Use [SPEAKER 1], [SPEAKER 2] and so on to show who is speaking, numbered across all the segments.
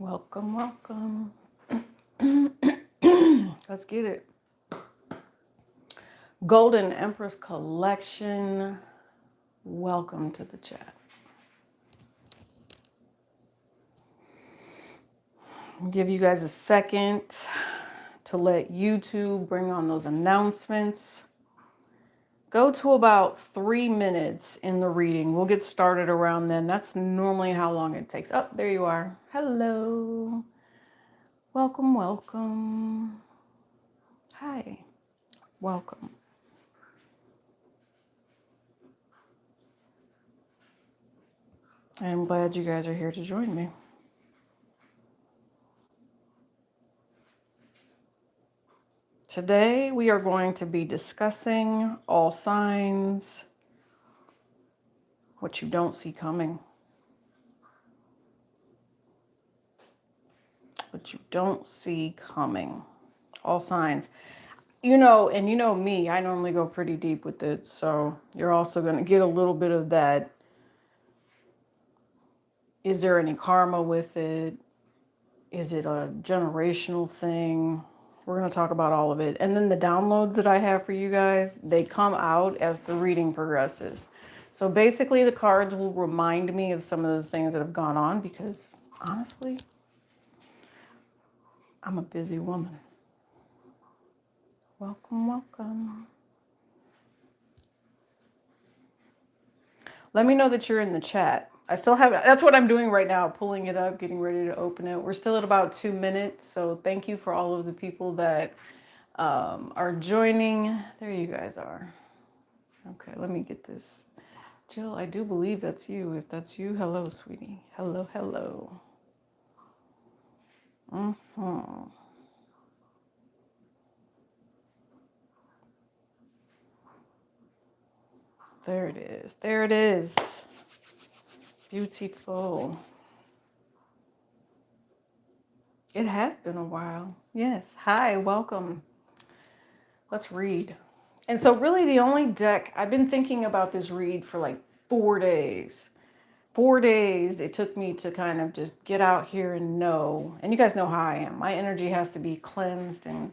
[SPEAKER 1] Welcome, welcome. Let's get it. Golden Empress Collection. Welcome to the chat. I'll give you guys a second to let YouTube bring on those announcements. Go to about 3 minutes in the reading. We'll get started around then. That's normally how long it takes. Oh, there you are. Hello. Welcome, welcome. Hi. Welcome. I'm glad you guys are here to join me. Today we are going to be discussing all signs, what you don't see coming. What you don't see coming. All signs. And you know me, I normally go pretty deep with it, so you're also going to get a little bit of that. Is there any karma with it? Is it a generational thing? We're going to talk about all of it. And then the downloads that I have for you guys, they come out as the reading progresses. So basically the cards will remind me of some of the things that have gone on because honestly, I'm a busy woman. Welcome, welcome. Let me know that you're in the chat. I still have, that's what I'm doing right now, pulling it up, getting ready to open it. We're still at about 2 minutes. So thank you for all of the people that are joining. There you guys are. Okay, let me get this. Jill, I do believe that's you. If that's you, hello, sweetie. Hello, hello. There it is. There it is. Beautiful. It has been a while. Yes. Hi, welcome. Let's read. And so really the only deck, I've been thinking about this read for like 4 days. 4 days it took me to kind of just get out here and know. And you guys know how I am. My energy has to be cleansed and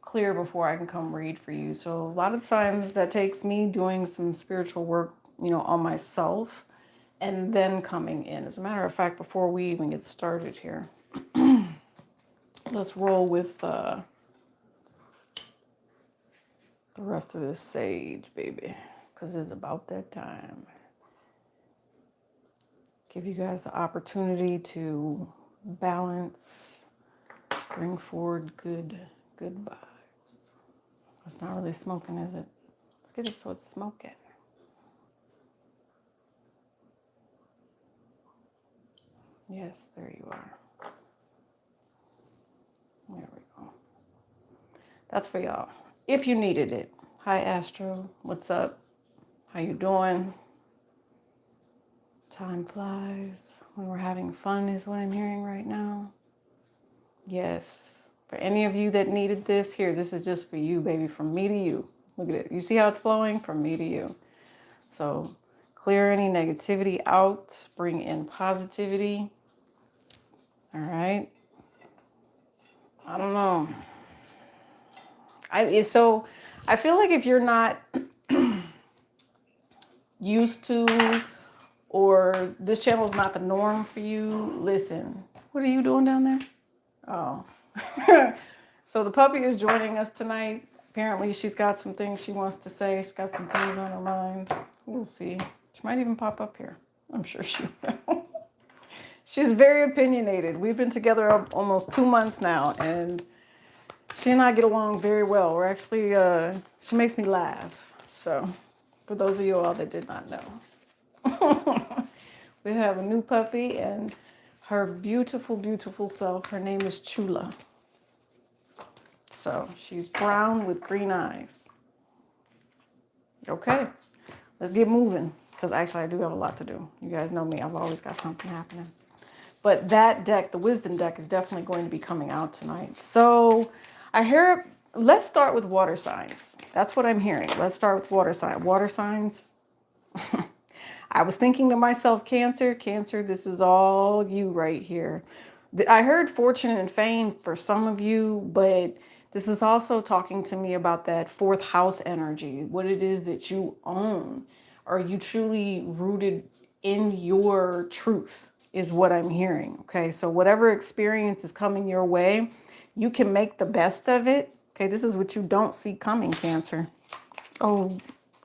[SPEAKER 1] clear before I can come read for you. So a lot of times that takes me doing some spiritual work, on myself and then coming in. As a matter of fact, before we even get started here, let's roll with the rest of this sage, baby, because it's about that time. Give you guys the opportunity to balance, bring forward good vibes. It's not really smoking, is it? Let's get it so it's smoking. Yes, there you are. There we go. That's for y'all. If you needed it. Hi, Astro. What's up? How you doing? Time flies when we're having fun is what I'm hearing right now. Yes. For any of you that needed this, here, this is just for you, baby, from me to you. Look at it. You see how it's flowing? From me to you. So clear any negativity out. Bring in positivity. All right. I don't know. I feel like if you're not used to, or this channel is not the norm for you, listen. What are you doing down there? Oh. So the puppy is joining us tonight. Apparently she's got some things she wants to say. She's got some things on her mind. We'll see. She might even pop up here. I'm sure she will. She's very opinionated. We've been together almost 2 months now, and she and I get along very well. We're actually, she makes me laugh. So, for those of you all that did not know. We have a new puppy, and her beautiful, beautiful self. Her name is Chula. So, she's brown with green eyes. Okay, let's get moving. Because actually, I do have a lot to do. You guys know me. I've always got something happening. But that deck, the wisdom deck, is definitely going to be coming out tonight. So I hear, let's start with water signs. That's what I'm hearing. Let's start with water signs. Water signs. I was thinking to myself, Cancer, this is all you right here. I heard fortune and fame for some of you, but this is also talking to me about that fourth house energy, what it is that you own. Are you truly rooted in your truth is what I'm hearing. Okay, so whatever experience is coming your way, you can make the best of it. Okay, this is what you don't see coming, Cancer. Oh,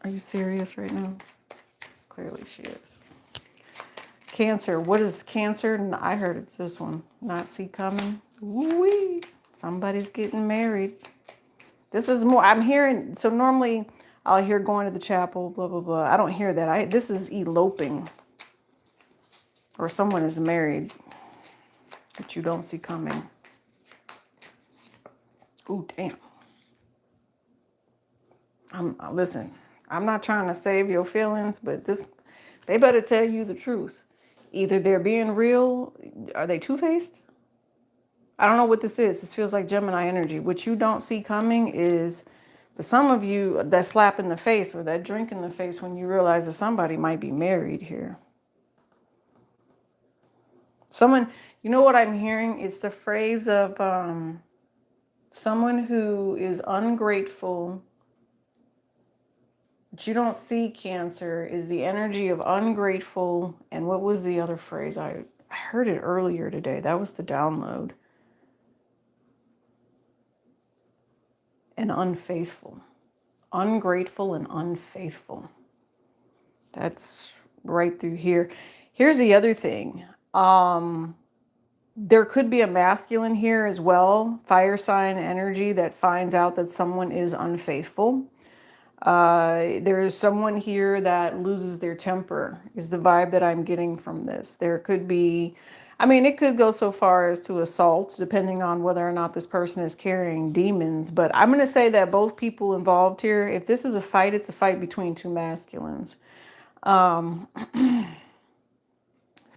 [SPEAKER 1] are you serious right now? Clearly she is. Cancer, what is Cancer? I heard it's this one. Not see coming. Woo-wee. Somebody's getting married. This is more, I'm hearing, so normally I'll hear going to the chapel, blah, blah, blah. I don't hear that. This is eloping. Or someone is married that you don't see coming. Ooh, damn. Listen, I'm not trying to save your feelings, but they better tell you the truth. Either they're being real, are they two-faced? I don't know what this is. This feels like Gemini energy. What you don't see coming is, for some of you, that slap in the face or that drink in the face when you realize that somebody might be married here. Someone, you know what I'm hearing? It's the phrase of someone who is ungrateful. What you don't see, Cancer, is the energy of ungrateful. And what was the other phrase? I heard it earlier today. That was the download. And unfaithful. Ungrateful and unfaithful. That's right through here. Here's the other thing. There could be a masculine here as well. Fire sign energy that finds out that someone is unfaithful. There's someone here that loses their temper is the vibe that I'm getting from this. There could be, I mean, it could go so far as to assault, depending on whether or not this person is carrying demons. But I'm going to say that both people involved here, if this is a fight, it's a fight between two masculines. It's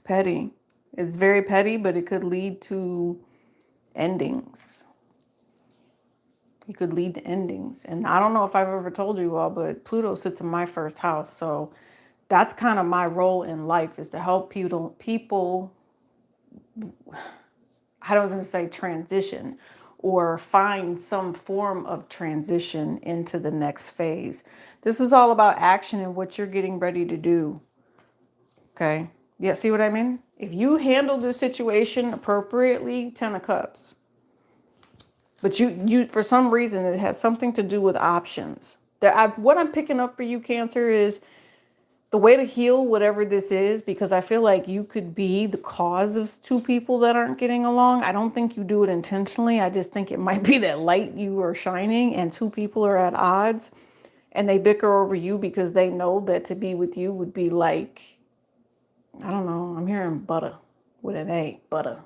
[SPEAKER 1] petty. It's very petty, but it could lead to endings. It could lead to endings. And I don't know if I've ever told you all, but Pluto sits in my first house. So that's kind of my role in life, is to help people, I was going to say transition, or find some form of transition into the next phase. This is all about action and what you're getting ready to do. Okay. Yeah, see what I mean? If you handle this situation appropriately, 10 of Cups. But you for some reason, it has something to do with options. What I'm picking up for you, Cancer, is the way to heal whatever this is, because I feel like you could be the cause of two people that aren't getting along. I don't think you do it intentionally. I just think it might be that light you are shining and two people are at odds and they bicker over you because they know that to be with you would be like, I don't know, I'm hearing butter with an A, butter.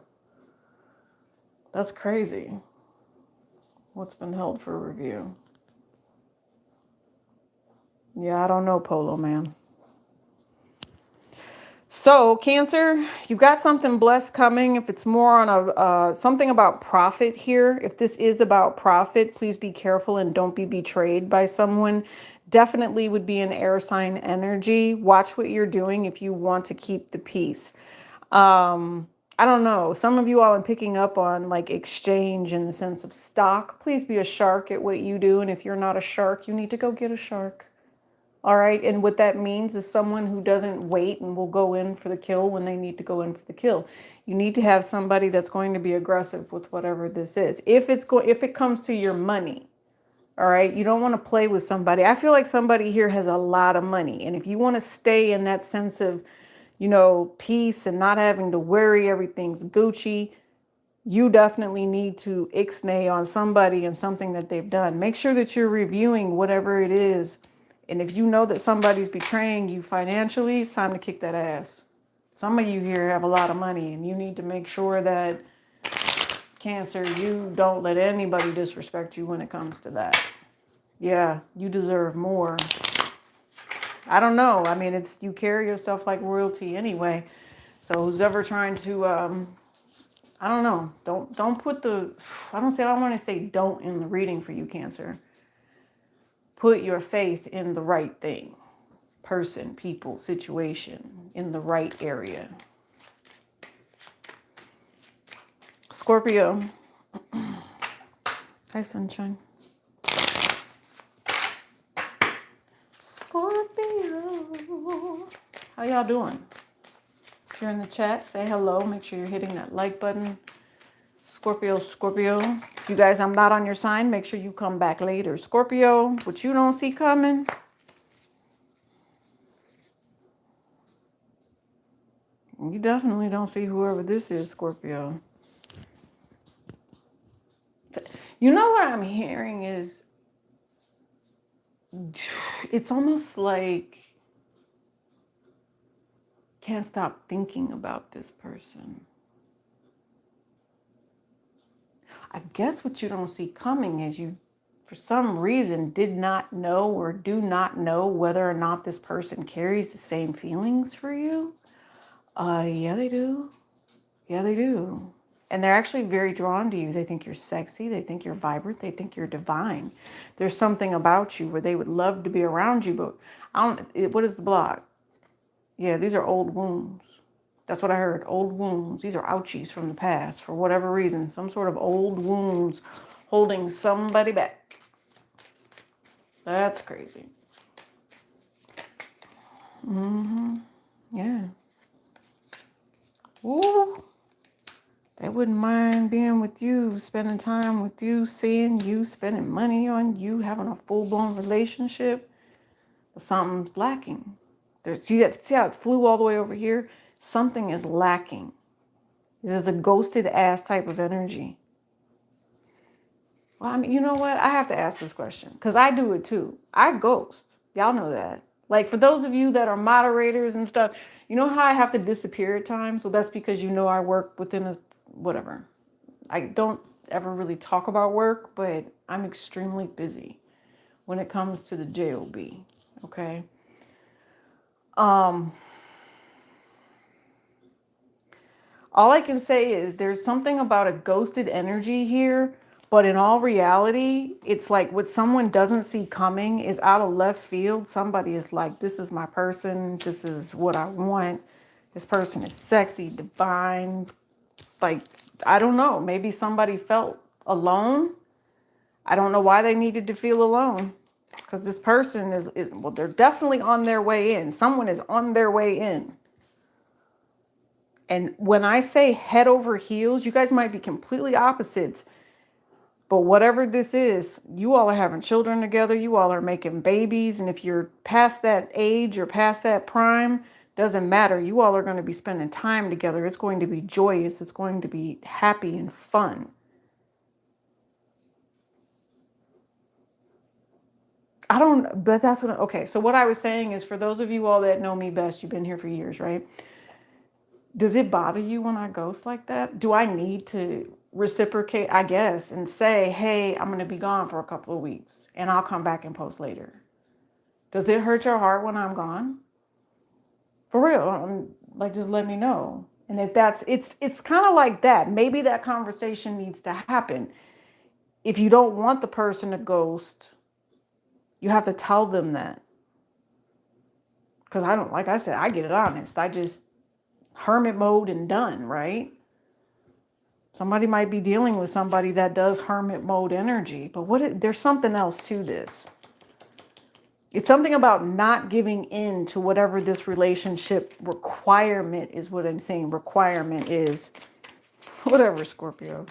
[SPEAKER 1] That's crazy. What's been held for review? Yeah, I don't know, Polo Man. So, Cancer, you've got something blessed coming. If it's more on something about profit here, if this is about profit, please be careful and don't be betrayed by someone. Definitely would be an air sign energy. Watch what you're doing if you want to keep the peace. I don't know. Some of you all are picking up on like exchange in the sense of stock. Please be a shark at what you do. And if you're not a shark, you need to go get a shark. All right. And what that means is someone who doesn't wait and will go in for the kill when they need to go in for the kill. You need to have somebody that's going to be aggressive with whatever this is. If it comes to your money, all right, you don't want to play with somebody. I feel like somebody here has a lot of money. And if you want to stay in that sense of, you know, peace and not having to worry everything's Gucci, you definitely need to ixnay on somebody and something that they've done. Make sure that you're reviewing whatever it is. And if you know that somebody's betraying you financially, it's time to kick that ass. Some of you here have a lot of money and you need to make sure that, Cancer, you don't let anybody disrespect you when it comes to that. Yeah, you deserve more. I don't know. I mean, you carry yourself like royalty anyway. So who's ever trying to, I don't know. Don't put I don't want to say don't in the reading for you, Cancer. Put your faith in the right thing. Person, people, situation, in the right area. Scorpio. Hi, sunshine. Scorpio. How y'all doing? If you're in the chat, say hello. Make sure you're hitting that like button. Scorpio, Scorpio. You guys, I'm not on your sign. Make sure you come back later. Scorpio, what you don't see coming. You definitely don't see whoever this is, Scorpio. You know what I'm hearing is, it's almost like can't stop thinking about this person. I guess what you don't see coming is you, for some reason, did not know or do not know whether or not this person carries the same feelings for you. Yeah, they do. Yeah, they do. And they're actually very drawn to you. They think you're sexy. They think you're vibrant. They think you're divine. There's something about you where they would love to be around you, but what is the block? Yeah, these are old wounds. That's what I heard. Old wounds. These are ouchies from the past for whatever reason. Some sort of old wounds holding somebody back. That's crazy. Yeah. Ooh. They wouldn't mind being with you, spending time with you, seeing you, spending money on you, having a full-blown relationship. But something's lacking. See how it flew all the way over here? Something is lacking. This is a ghosted ass type of energy. Well, I mean, you know what? I have to ask this question because I do it too. I ghost. Y'all know that. Like for those of you that are moderators and stuff, you know how I have to disappear at times? Well, that's because you know I work within a whatever. I don't ever really talk about work, but I'm extremely busy when it comes to the job. Okay. All I can say is there's something about a ghosted energy here, but in all reality, it's like what someone doesn't see coming is out of left field. Somebody is like, this is my person. This is what I want. This person is sexy, divine. Like, I don't know. Maybe somebody felt alone. I don't know why they needed to feel alone. Because this person well, they're definitely on their way in. Someone is on their way in. And when I say head over heels, you guys might be completely opposites. But whatever this is, you all are having children together. You all are making babies. And if you're past that age or past that prime, doesn't matter. You all are going to be spending time together. It's going to be joyous. It's going to be happy and fun. But that's what, okay. So what I was saying is for those of you all that know me best, you've been here for years, right? Does it bother you when I ghost like that? Do I need to reciprocate, I guess, and say, hey, I'm going to be gone for a couple of weeks and I'll come back and post later? Does it hurt your heart when I'm gone? For real, like, just let me know. And if it's kind of like that. Maybe that conversation needs to happen. If you don't want the person to ghost, you have to tell them that. Because I don't, like I said, I get it honest. I just hermit mode and done, right? Somebody might be dealing with somebody that does hermit mode energy, but there's something else to this. It's something about not giving in to whatever this relationship requirement is. What I'm saying requirement is. Whatever, Scorpio.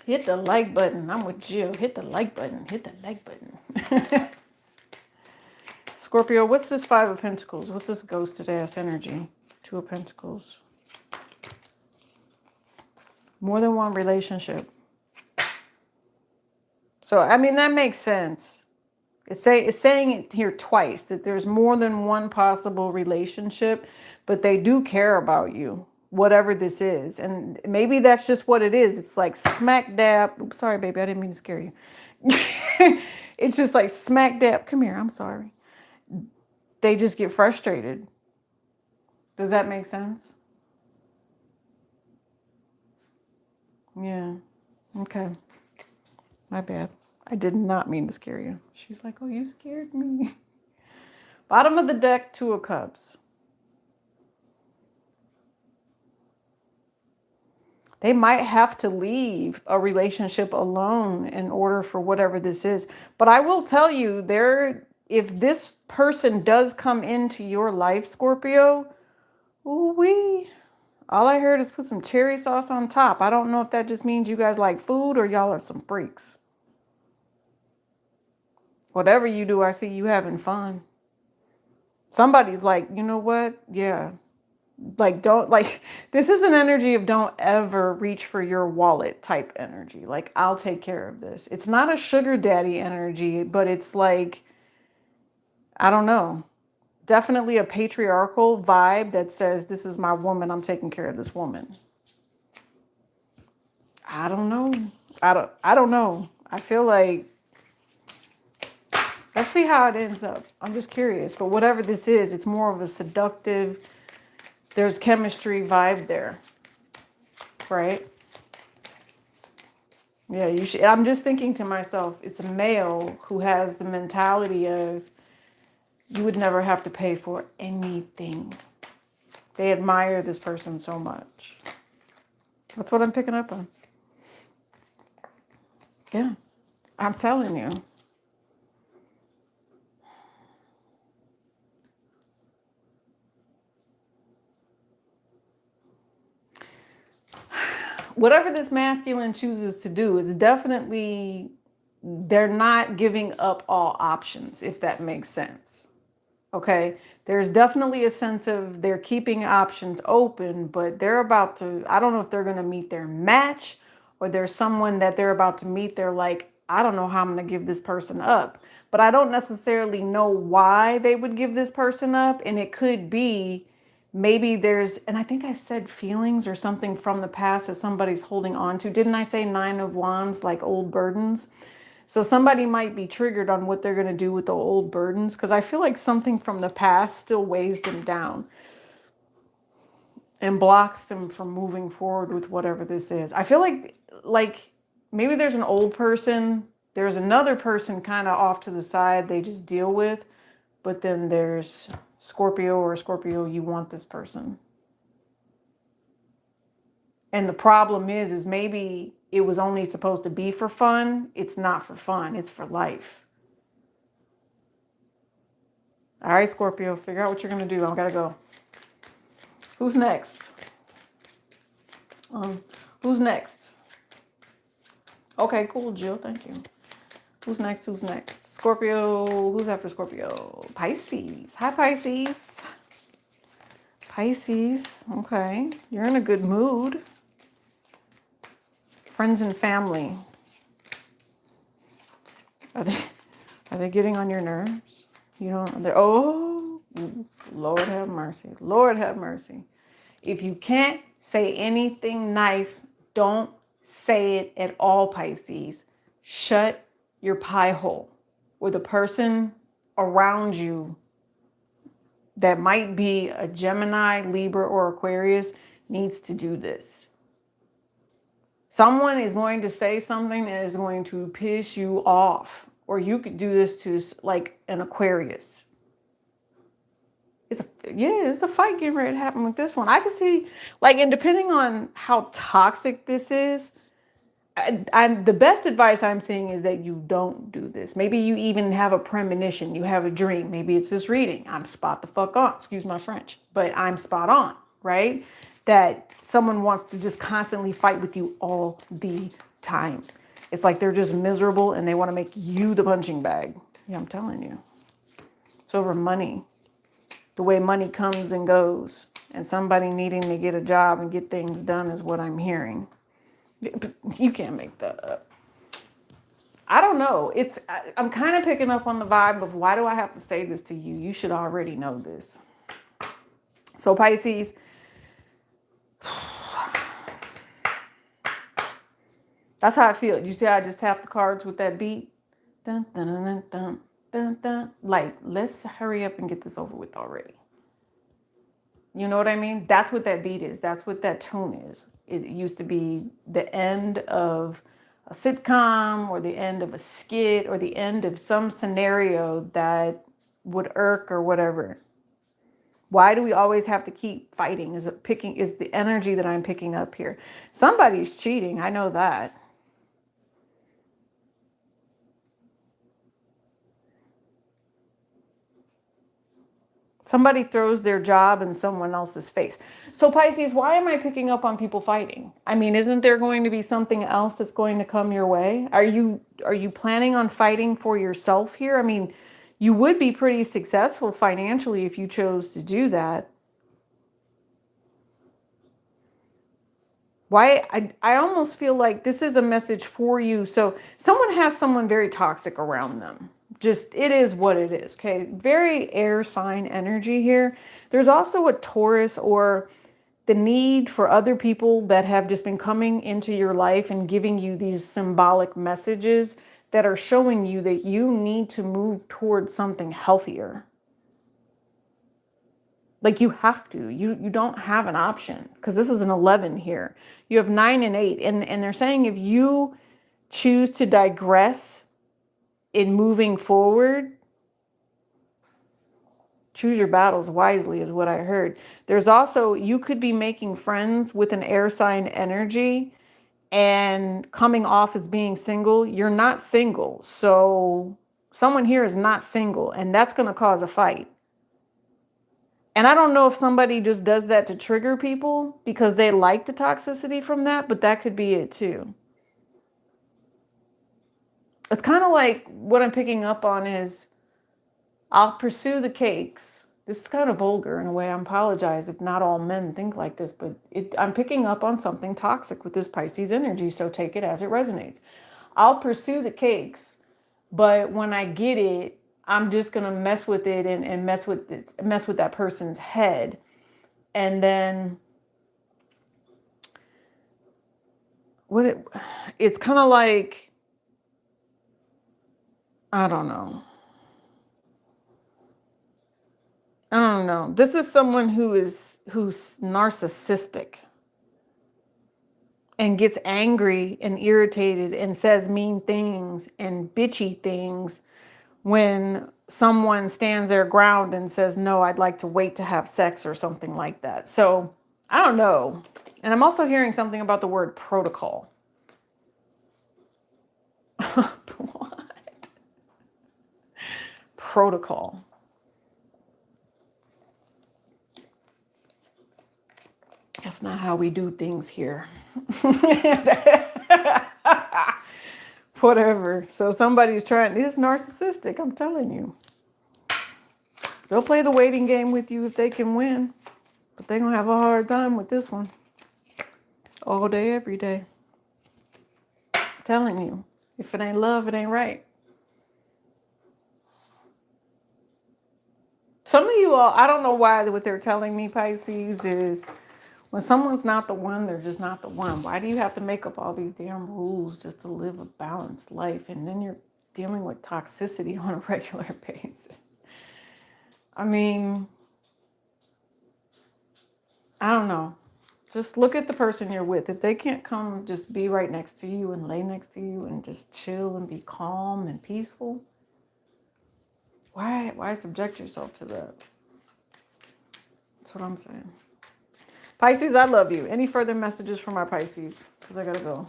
[SPEAKER 1] Hit the like button. I'm with Jill. Hit the like button. Hit the like button. Scorpio, what's this Five of Pentacles? What's this ghosted ass energy? Two of Pentacles. More than one relationship. So, I mean, that makes sense. It's saying it here twice, that there's more than one possible relationship, but they do care about you, whatever this is. And maybe that's just what it is. It's like smack dab. Oops, sorry, baby, I didn't mean to scare you. It's just like smack dab. Come here, I'm sorry. They just get frustrated. Does that make sense? Yeah. Okay. My bad. I did not mean to scare you. She's like, oh, you scared me. Bottom of the deck, Two of Cups. They might have to leave a relationship alone in order for whatever this is. But I will tell you, if this person does come into your life, Scorpio, ooh-wee, all I heard is put some cherry sauce on top. I don't know if that just means you guys like food or y'all are some freaks. Whatever you do, I see you having fun. Somebody's like, you know what? Yeah. Like, this is an energy of don't ever reach for your wallet type energy. Like, I'll take care of this. It's not a sugar daddy energy, but it's like, I don't know. Definitely a patriarchal vibe that says, this is my woman. I'm taking care of this woman. I don't know. I don't know. I feel like, let's see how it ends up. I'm just curious. But whatever this is, it's more of a seductive, there's chemistry vibe there. Right? Yeah, you should. I'm just thinking to myself, it's a male who has the mentality of you would never have to pay for anything. They admire this person so much. That's what I'm picking up on. Yeah, I'm telling you. Whatever this masculine chooses to do, it's definitely, they're not giving up all options, if that makes sense. Okay, there's definitely a sense of they're keeping options open, but they're about to, I don't know if they're going to meet their match or there's someone that they're about to meet. They're like, I don't know how I'm going to give this person up, but I don't necessarily know why they would give this person up. And it could be maybe there's, and I think I said feelings or something from the past that somebody's holding on to. Didn't I say 9 of Wands, like old burdens? So somebody might be triggered on what they're going to do with the old burdens, because I feel like something from the past still weighs them down and blocks them from moving forward with whatever this is. I feel like maybe there's an old person, there's another person kind of off to the side they just deal with, but then there's Scorpio or Scorpio, you want this person. And the problem is maybe it was only supposed to be for fun. It's not for fun. It's for life. All right, Scorpio, figure out what you're going to do. I got to go. Who's next? Who's next? Okay, cool, Jill. Thank you. Who's next? Who's next? Scorpio. Who's after Scorpio? Pisces. Hi, Pisces. Pisces. Okay. You're in a good mood. Friends and family. Are they getting on your nerves? You don't, they're, oh, Lord have mercy. Lord have mercy. If you can't say anything nice, don't say it at all, Pisces. Shut your pie hole. With a person around you that might be a Gemini, Libra, or Aquarius needs to do this. Someone is going to say something that is going to piss you off. Or you could do this to like an Aquarius. It's a fight getting ready to happen with this one. I can see, like, and depending on how toxic this is, the best advice I'm seeing is that you don't do this. Maybe you even have a premonition. You have a dream. Maybe it's this reading. I'm spot the fuck on. Excuse my French. But I'm spot on, right? That someone wants to just constantly fight with you all the time. It's like they're just miserable and they want to make you the punching bag. Yeah, I'm telling you. It's over money. The way money comes and goes. And somebody needing to get a job and get things done is what I'm hearing. You can't make that up. I don't know. I'm kind of picking up on the vibe of why do I have to say this to you? You should already know this. So Pisces, that's how I feel. You see how I just tapped the cards with that beat? Dun, dun, dun, dun, dun, dun, dun. Like, let's hurry up and get this over with already. You know what I mean? That's what that beat is. That's what that tune is. It used to be the end of a sitcom or the end of a skit or the end of some scenario that would irk or whatever. Why do we always have to keep fighting? Is the energy that I'm picking up here. Somebody's cheating. I know that. Somebody throws their job in someone else's face. So Pisces, why am I picking up on people fighting? I mean, isn't there going to be something else that's going to come your way? Are you planning on fighting for yourself here? I mean, you would be pretty successful financially if you chose to do that. Why? I almost feel like this is a message for you. So someone has someone very toxic around them. Just, it is what it is. Okay. Very air sign energy here. There's also a Taurus, or the need for other people that have just been coming into your life and giving you these symbolic messages that are showing you that you need to move towards something healthier. Like you have to, you don't have an option, because this is an 11 here. You have 9 and 8. And they're saying if you choose to digress in moving forward, choose your battles wisely is what I heard. There's also, you could be making friends with an air sign energy and coming off as being single. You're not single. So someone here is not single, and that's going to cause a fight. And I don't know if somebody just does that to trigger people because they like the toxicity from that, but that could be it too. It's kind of like what I'm picking up on is I'll pursue the cakes. This is kind of vulgar in a way. I apologize if not all men think like this, but I'm picking up on something toxic with this Pisces energy, so take it as it resonates. I'll pursue the cakes, but when I get it, I'm just going to mess with it and mess with that person's head. And then it's kind of like, I don't know. This is someone who's narcissistic and gets angry and irritated and says mean things and bitchy things when someone stands their ground and says, no, I'd like to wait to have sex or something like that. So I don't know. And I'm also hearing something about the word protocol. What? Protocol. That's not how we do things here. Whatever. So somebody's trying, it's narcissistic, I'm telling you. They'll play the waiting game with you if they can win, but they're going to have a hard time with this one. All day, every day. I'm telling you, if it ain't love, it ain't right. Some of you all, I don't know why what they're telling me, Pisces, is when someone's not the one, they're just not the one. Why do you have to make up all these damn rules just to live a balanced life? And then you're dealing with toxicity on a regular basis. I mean, I don't know. Just look at the person you're with. If they can't come just be right next to you and lay next to you and just chill and be calm and peaceful, why subject yourself to that? That's what I'm saying. Pisces, I love you. Any further messages from our Pisces? Because I got to go.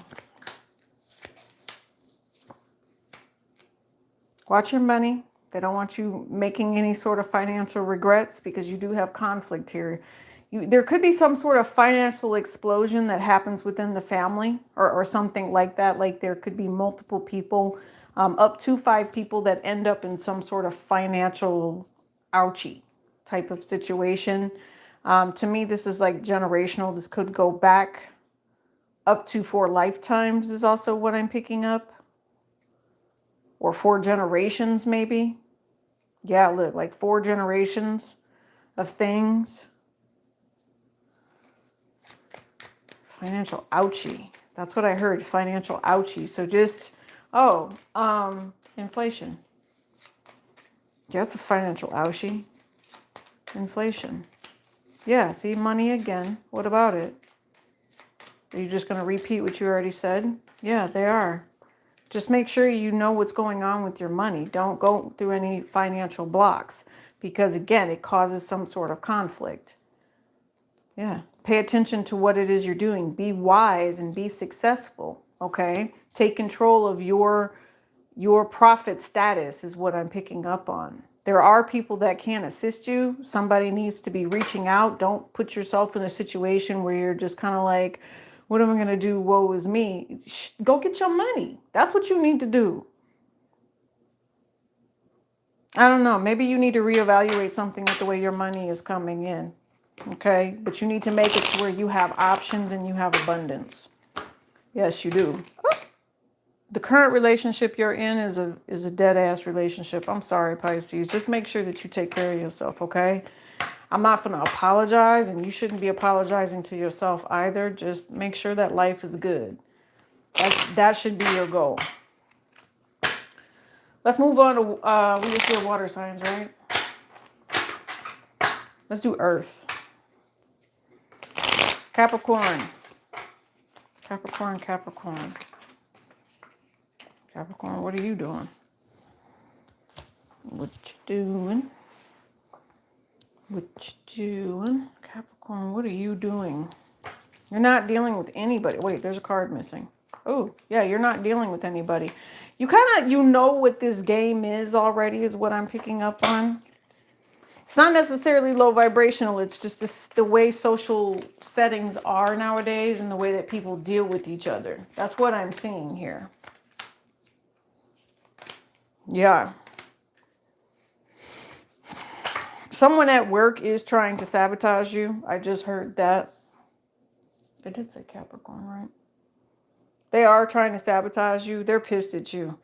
[SPEAKER 1] Watch your money. They don't want you making any sort of financial regrets because you do have conflict here. There could be some sort of financial explosion that happens within the family or something like that. Like there could be multiple people, up to 5 people that end up in some sort of financial ouchie type of situation. To me, this is like generational. This could go back up to 4 lifetimes is also what I'm picking up. Or 4 generations maybe. Yeah, look, like 4 generations of things. Financial ouchie. That's what I heard, financial ouchie. So just, inflation. Yeah, it's a financial ouchie. Inflation. Yeah, see, money again. What about it? Are you just going to repeat what you already said? Yeah, they are. Just make sure you know what's going on with your money. Don't go through any financial blocks because again, it causes some sort of conflict. Yeah. Pay attention to what it is you're doing. Be wise and be successful. Okay. Take control of your profit status is what I'm picking up on. There are people that can assist you. Somebody needs to be reaching out. Don't put yourself in a situation where you're just kind of like, what am I going to do? Woe is me. Go get your money. That's what you need to do. I don't know. Maybe you need to reevaluate something with the way your money is coming in. Okay. But you need to make it to where you have options and you have abundance. Yes, you do. The current relationship you're in is a dead ass relationship. I'm sorry, Pisces. Just make sure that you take care of yourself, okay? I'm not going to apologize, and you shouldn't be apologizing to yourself either. Just make sure that life is good. That should be your goal. Let's move on to, we just did water signs, right? Let's do Earth. Capricorn. Capricorn, Capricorn. Capricorn, what are you doing? What you doing? What you doing? Capricorn, what are you doing? You're not dealing with anybody. Wait, there's a card missing. Oh, yeah, you're not dealing with anybody. You kind of, you know what this game is already is what I'm picking up on. It's not necessarily low vibrational. It's just the way social settings are nowadays and the way that people deal with each other. That's what I'm seeing here. Yeah. Someone at work is trying to sabotage you. I just heard that. I did say Capricorn, right? They are trying to sabotage you. They're pissed at you.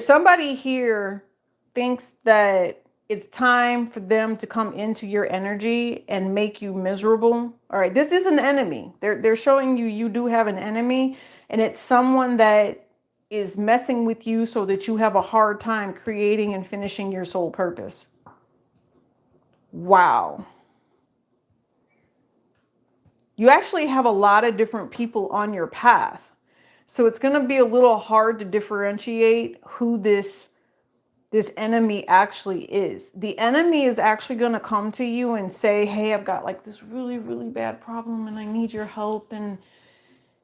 [SPEAKER 1] Somebody here thinks that it's time for them to come into your energy and make you miserable. All right, this is an enemy. They're showing you do have an enemy, and it's someone that is messing with you so that you have a hard time creating and finishing your soul purpose. Wow. You actually have a lot of different people on your path. So it's going to be a little hard to differentiate who this enemy actually is. The enemy is actually going to come to you and say, hey, I've got like this really, really bad problem and I need your help. And,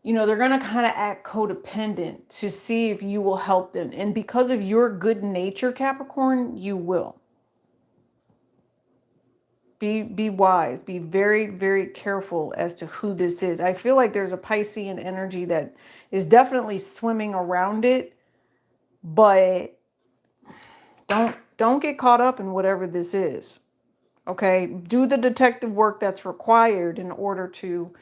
[SPEAKER 1] you know, they're going to kind of act codependent to see if you will help them. And because of your good nature, Capricorn, you will. Be wise. Be very, very careful as to who this is. I feel like there's a Piscean energy that is definitely swimming around it, but don't get caught up in whatever this is. Okay, do the detective work that's required in order to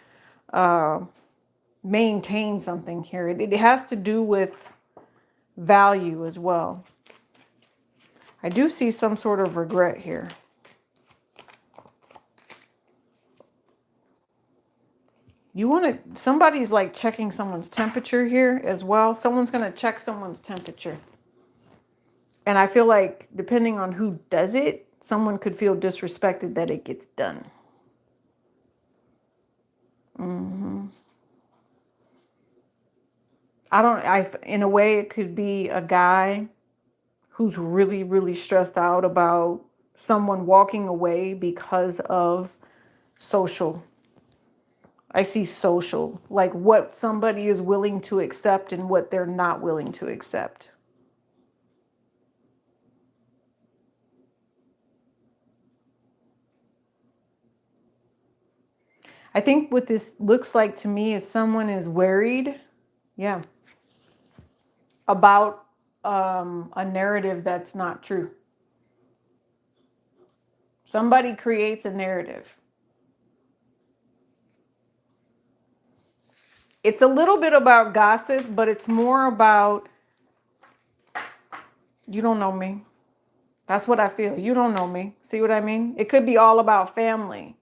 [SPEAKER 1] maintain something here. It has to do with value as well. I do see some sort of regret here. You want to, somebody's like checking someone's temperature here as well. Someone's going to check someone's temperature. And I feel like depending on who does it, someone could feel disrespected that it gets done. In a way, it could be a guy who's really, really stressed out about someone walking away because of social. I see social, like what somebody is willing to accept and what they're not willing to accept. I think what this looks like to me is someone is worried, yeah, about a narrative that's not true. Somebody creates a narrative. It's a little bit about gossip, but it's more about, you don't know me. That's what I feel. You don't know me. See what I mean? It could be all about family.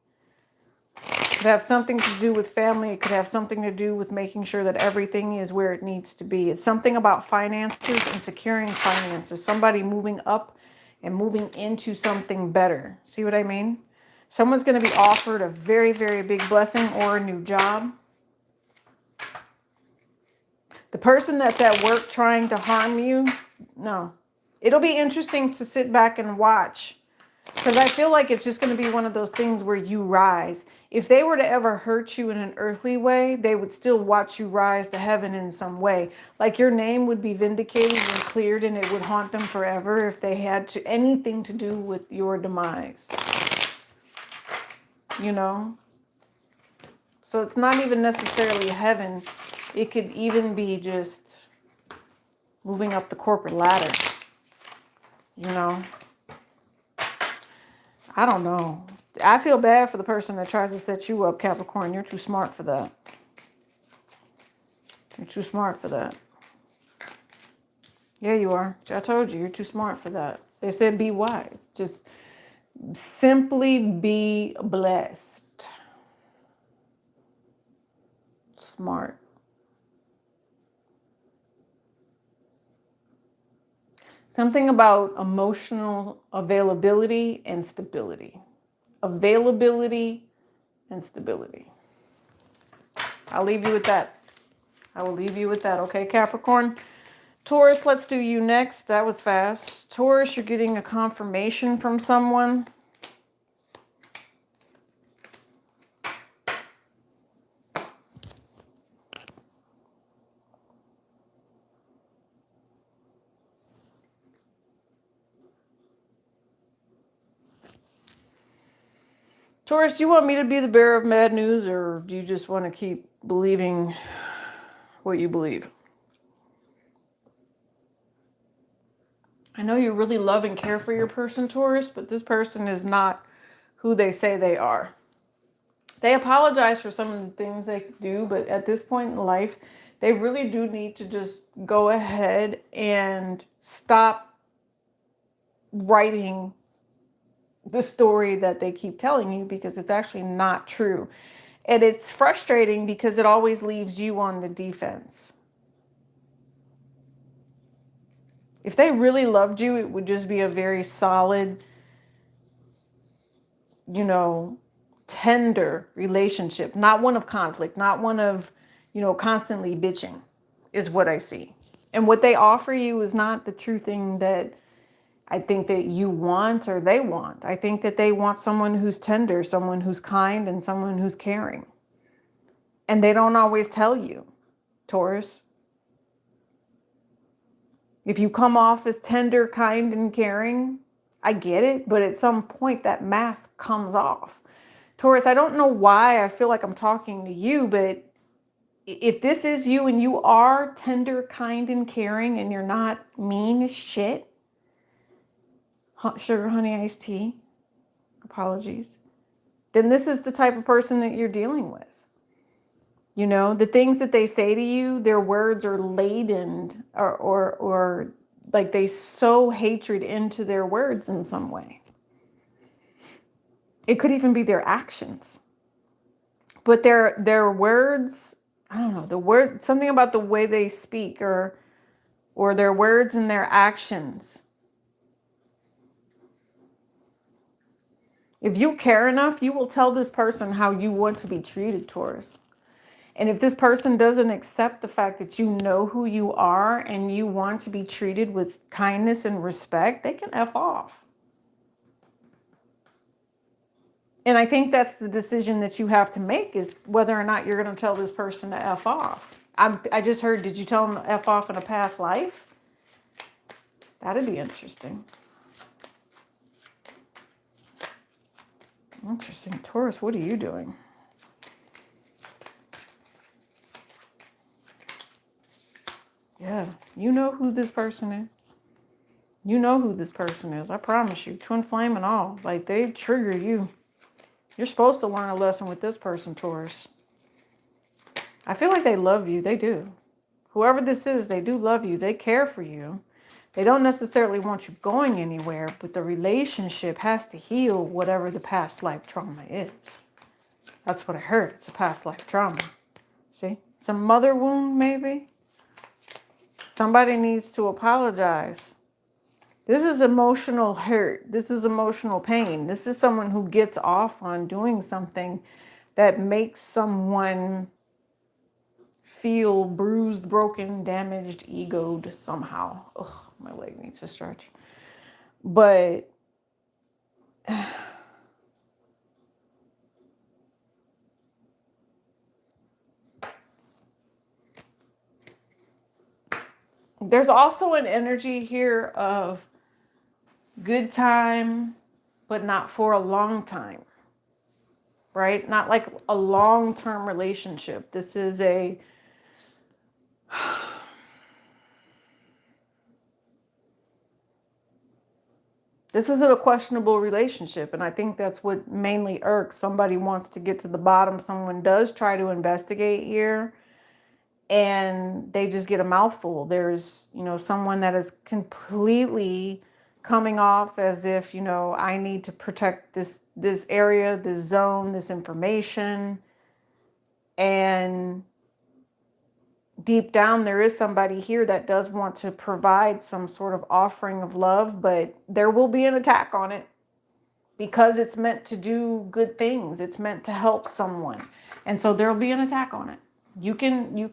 [SPEAKER 1] It could have something to do with family. It could have something to do with making sure that everything is where it needs to be. It's something about finances and securing finances. Somebody moving up and moving into something better. See what I mean? Someone's going to be offered a very, very big blessing or a new job. The person that's at work trying to harm you, no. It'll be interesting to sit back and watch Because I feel like it's just going to be one of those things where you rise. If they were to ever hurt you in an earthly way, they would still watch you rise to heaven in some way. Like your name would be vindicated and cleared, and it would haunt them forever if they had anything to do with your demise. You know? So it's not even necessarily heaven. It could even be just moving up the corporate ladder. You know? I don't know. I feel bad for the person that tries to set you up, Capricorn. You're too smart for that. You're too smart for that. Yeah, you are. I told you, you're too smart for that. They said be wise. Just simply be blessed. Smart. Something about emotional availability and stability. Availability and stability. I'll leave you with that. I will leave you with that. Okay, Capricorn? Taurus, let's do you next. That was fast. Taurus, you're getting a confirmation from someone. Taurus, do you want me to be the bearer of bad news, or do you just want to keep believing what you believe? I know you really love and care for your person, Taurus, but this person is not who they say they are. They apologize for some of the things they do, but at this point in life, they really do need to just go ahead and stop writing the story that they keep telling you, because it's actually not true. And it's frustrating because it always leaves you on the defense. If they really loved you, it would just be a very solid, you know, tender relationship, not one of conflict, not one of, you know, constantly bitching, is what I see. And what they offer you is not the true thing that I think that you want or they want. I think that they want someone who's tender, someone who's kind, and someone who's caring. And they don't always tell you, Taurus. If you come off as tender, kind, and caring, I get it, but at some point that mask comes off. Taurus, I don't know why I feel like I'm talking to you, but if this is you and you are tender, kind, and caring, and you're not mean as shit, sugar, honey, iced tea, apologies, then this is the type of person that you're dealing with. You know, the things that they say to you, their words are laden, or like they sow hatred into their words in some way. It could even be their actions. But their words, I don't know, something about the way they speak, or their words and their actions. If you care enough, you will tell this person how you want to be treated, Taurus. And if this person doesn't accept the fact that you know who you are and you want to be treated with kindness and respect, they can F off. And I think that's the decision that you have to make, is whether or not you're going to tell this person to F off. I just heard, did you tell them to F off in a past life? That'd be interesting. Interesting. Taurus, what are you doing? Yeah, you know who this person is. You know who this person is. I promise you. Twin flame and all. Like, they trigger you. You're supposed to learn a lesson with this person, Taurus. I feel like they love you. They do. Whoever this is, they do love you. They care for you. They don't necessarily want you going anywhere, but the relationship has to heal whatever the past life trauma is. That's what I heard. It's a past life trauma. See? It's a mother wound, maybe. Somebody needs to apologize. This is emotional hurt. This is emotional pain. This is someone who gets off on doing something that makes someone feel bruised, broken, damaged, egoed somehow. Ugh, my leg needs to stretch. But There's also an energy here of good time, but not for a long time, right? Not like a long-term relationship. This is a questionable relationship. And I think that's what mainly irks. Somebody wants to get to the bottom. Someone does try to investigate here and they just get a mouthful. There's, someone that is completely coming off as if, I need to protect this area, this zone, this information. And deep down, there is somebody here that does want to provide some sort of offering of love, but there will be an attack on it because it's meant to do good things. It's meant to help someone. And so there'll be an attack on it. You can, yeah,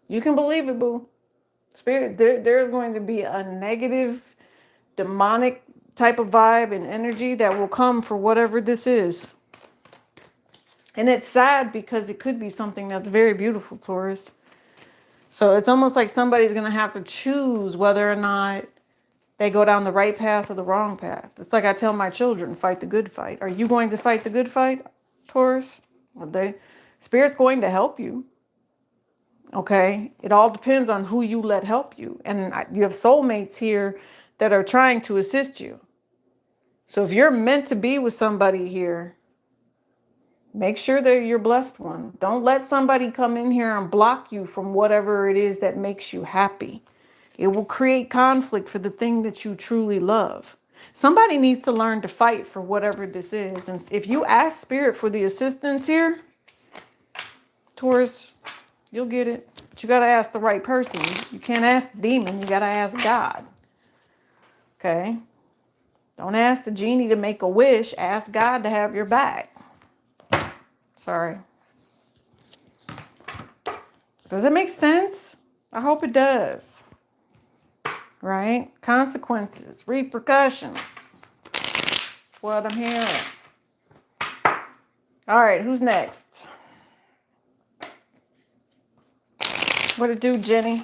[SPEAKER 1] you can believe it, boo. Spirit, there's going to be a negative, demonic type of vibe and energy that will come for whatever this is. And it's sad because it could be something that's very beautiful, Taurus. So it's almost like somebody's going to have to choose whether or not they go down the right path or the wrong path. It's like I tell my children, fight the good fight. Are you going to fight the good fight, Taurus? Spirit's going to help you. Okay? It all depends on who you let help you. And you have soulmates here that are trying to assist you. So if you're meant to be with somebody here, make sure they're your blessed one. Don't let somebody come in here and block you from whatever it is that makes you happy. It will create conflict for the thing that you truly love. Somebody needs to learn to fight for whatever this is. And if you ask Spirit for the assistance here, Taurus, you'll get it. But you got to ask the right person. You can't ask the demon. You got to ask God. Okay? Don't ask the genie to make a wish. Ask God to have your back. Sorry. Does it make sense? I hope it does. Right? Consequences, repercussions. That's what I'm hearing. All right, who's next? What it do, Jenny?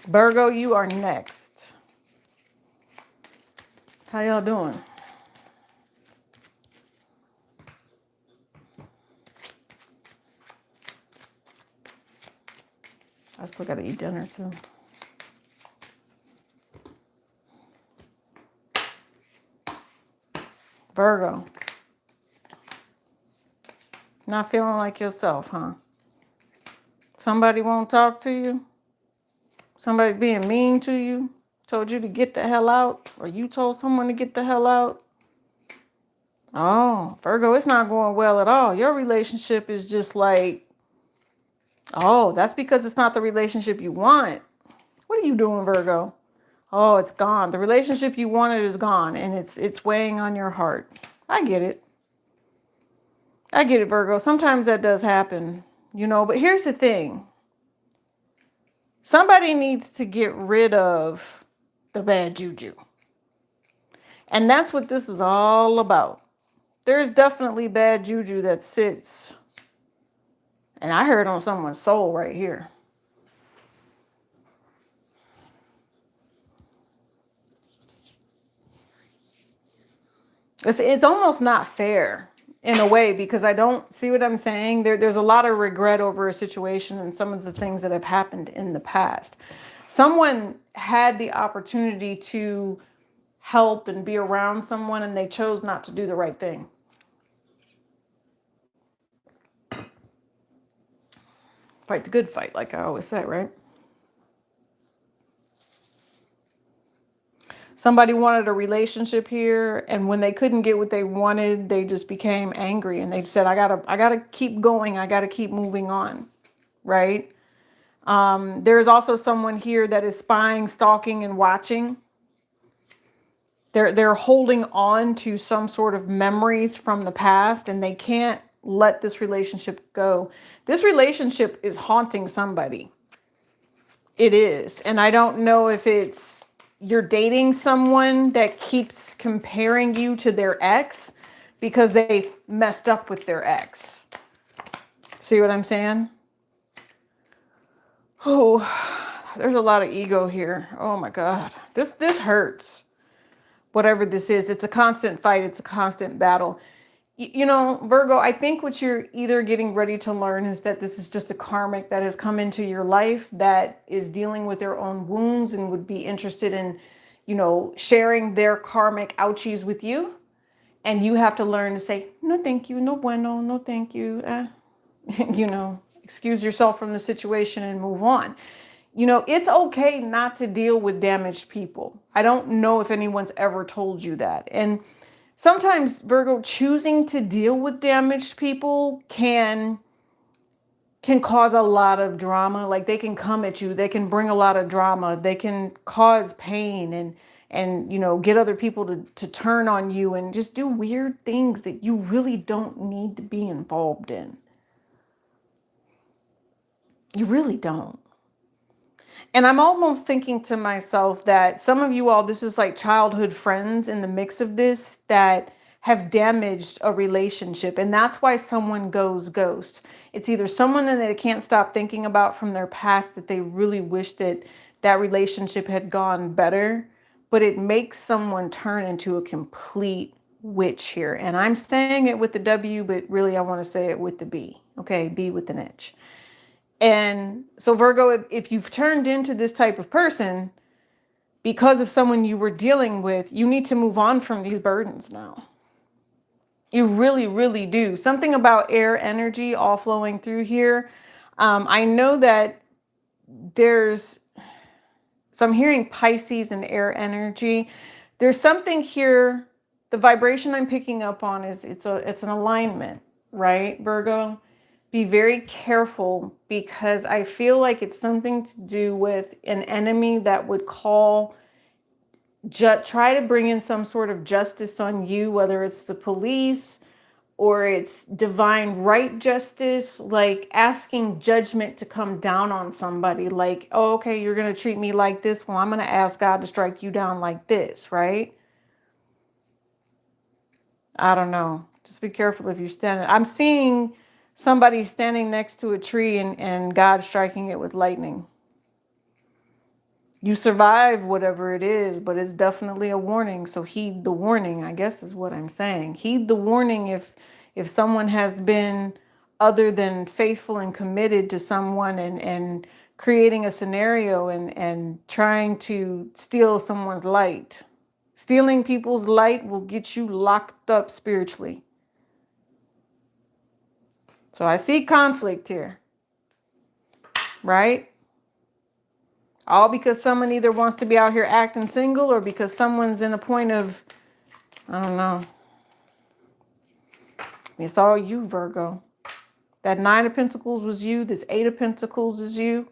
[SPEAKER 1] Virgo, you are next. How y'all doing? I still got to eat dinner too. Virgo. Not feeling like yourself, huh? Somebody won't talk to you? Somebody's being mean to you? Told you to get the hell out? Or you told someone to get the hell out? Oh, Virgo, it's not going well at all. Your relationship is just like, oh, that's because it's not the relationship you want. What are you doing, Virgo? Oh, it's gone. The relationship you wanted is gone, and it's weighing on your heart. I get it. I get it, Virgo. Sometimes that does happen, but here's the thing. Somebody needs to get rid of the bad juju. And that's what this is all about. There's definitely bad juju that sits, and I heard on someone's soul right here. It's almost not fair in a way, because I don't see what I'm saying. There's a lot of regret over a situation and some of the things that have happened in the past. Someone had the opportunity to help and be around someone, and they chose not to do the right thing. Fight the good fight, like I always say, right? Somebody wanted a relationship here, and when they couldn't get what they wanted, they just became angry, and they said, I gotta keep going. I gotta keep moving on, right? There's also someone here that is spying, stalking, and watching. They're holding on to some sort of memories from the past, and they can't let this relationship go. This relationship is haunting somebody. It is. And I don't know if it's you're dating someone that keeps comparing you to their ex because they messed up with their ex. See what I'm saying? Oh, there's a lot of ego here. Oh my God. This hurts. Whatever this is, it's a constant fight. It's a constant battle. You know, Virgo, I think what you're either getting ready to learn is that this is just a karmic that has come into your life that is dealing with their own wounds and would be interested in, you know, sharing their karmic ouchies with you. And you have to learn to say, no, thank you. No bueno. No, thank you. You know, excuse yourself from the situation and move on. You know, it's okay not to deal with damaged people. I don't know if anyone's ever told you that. And sometimes, Virgo, choosing to deal with damaged people can cause a lot of drama. Like they can come at you, they can bring a lot of drama, they can cause pain and you know, get other people to turn on you and just do weird things that you really don't need to be involved in. You really don't. And I'm almost thinking to myself that some of you all, this is like childhood friends in the mix of this that have damaged a relationship. And that's why someone goes ghost. It's either someone that they can't stop thinking about from their past that they really wish that that relationship had gone better, but it makes someone turn into a complete witch here. And I'm saying it with the W, but really I want to say it with the B. Okay, B with an H. And so Virgo, if you've turned into this type of person because of someone you were dealing with, you need to move on from these burdens now. You really, really do. Something about air energy all flowing through here. I know that so I'm hearing Pisces and air energy. There's something here. The vibration I'm picking up on is it's an alignment, right, Virgo? Be very careful because I feel like it's something to do with an enemy that would try to bring in some sort of justice on you, whether it's the police or it's divine right justice, like asking judgment to come down on somebody like, oh, okay, you're going to treat me like this. Well, I'm going to ask God to strike you down like this, right? I don't know. Just be careful if you're standing. I'm seeing somebody standing next to a tree and God striking it with lightning. You survive whatever it is, but it's definitely a warning. So heed the warning, I guess is what I'm saying. Heed the warning if someone has been other than faithful and committed to someone and creating a scenario and trying to steal someone's light. Stealing people's light will get you locked up spiritually. So I see conflict here, right? All because someone either wants to be out here acting single or because someone's in a point of, I don't know. It's all you, Virgo. That 9 of Pentacles was you. This 8 of Pentacles is you.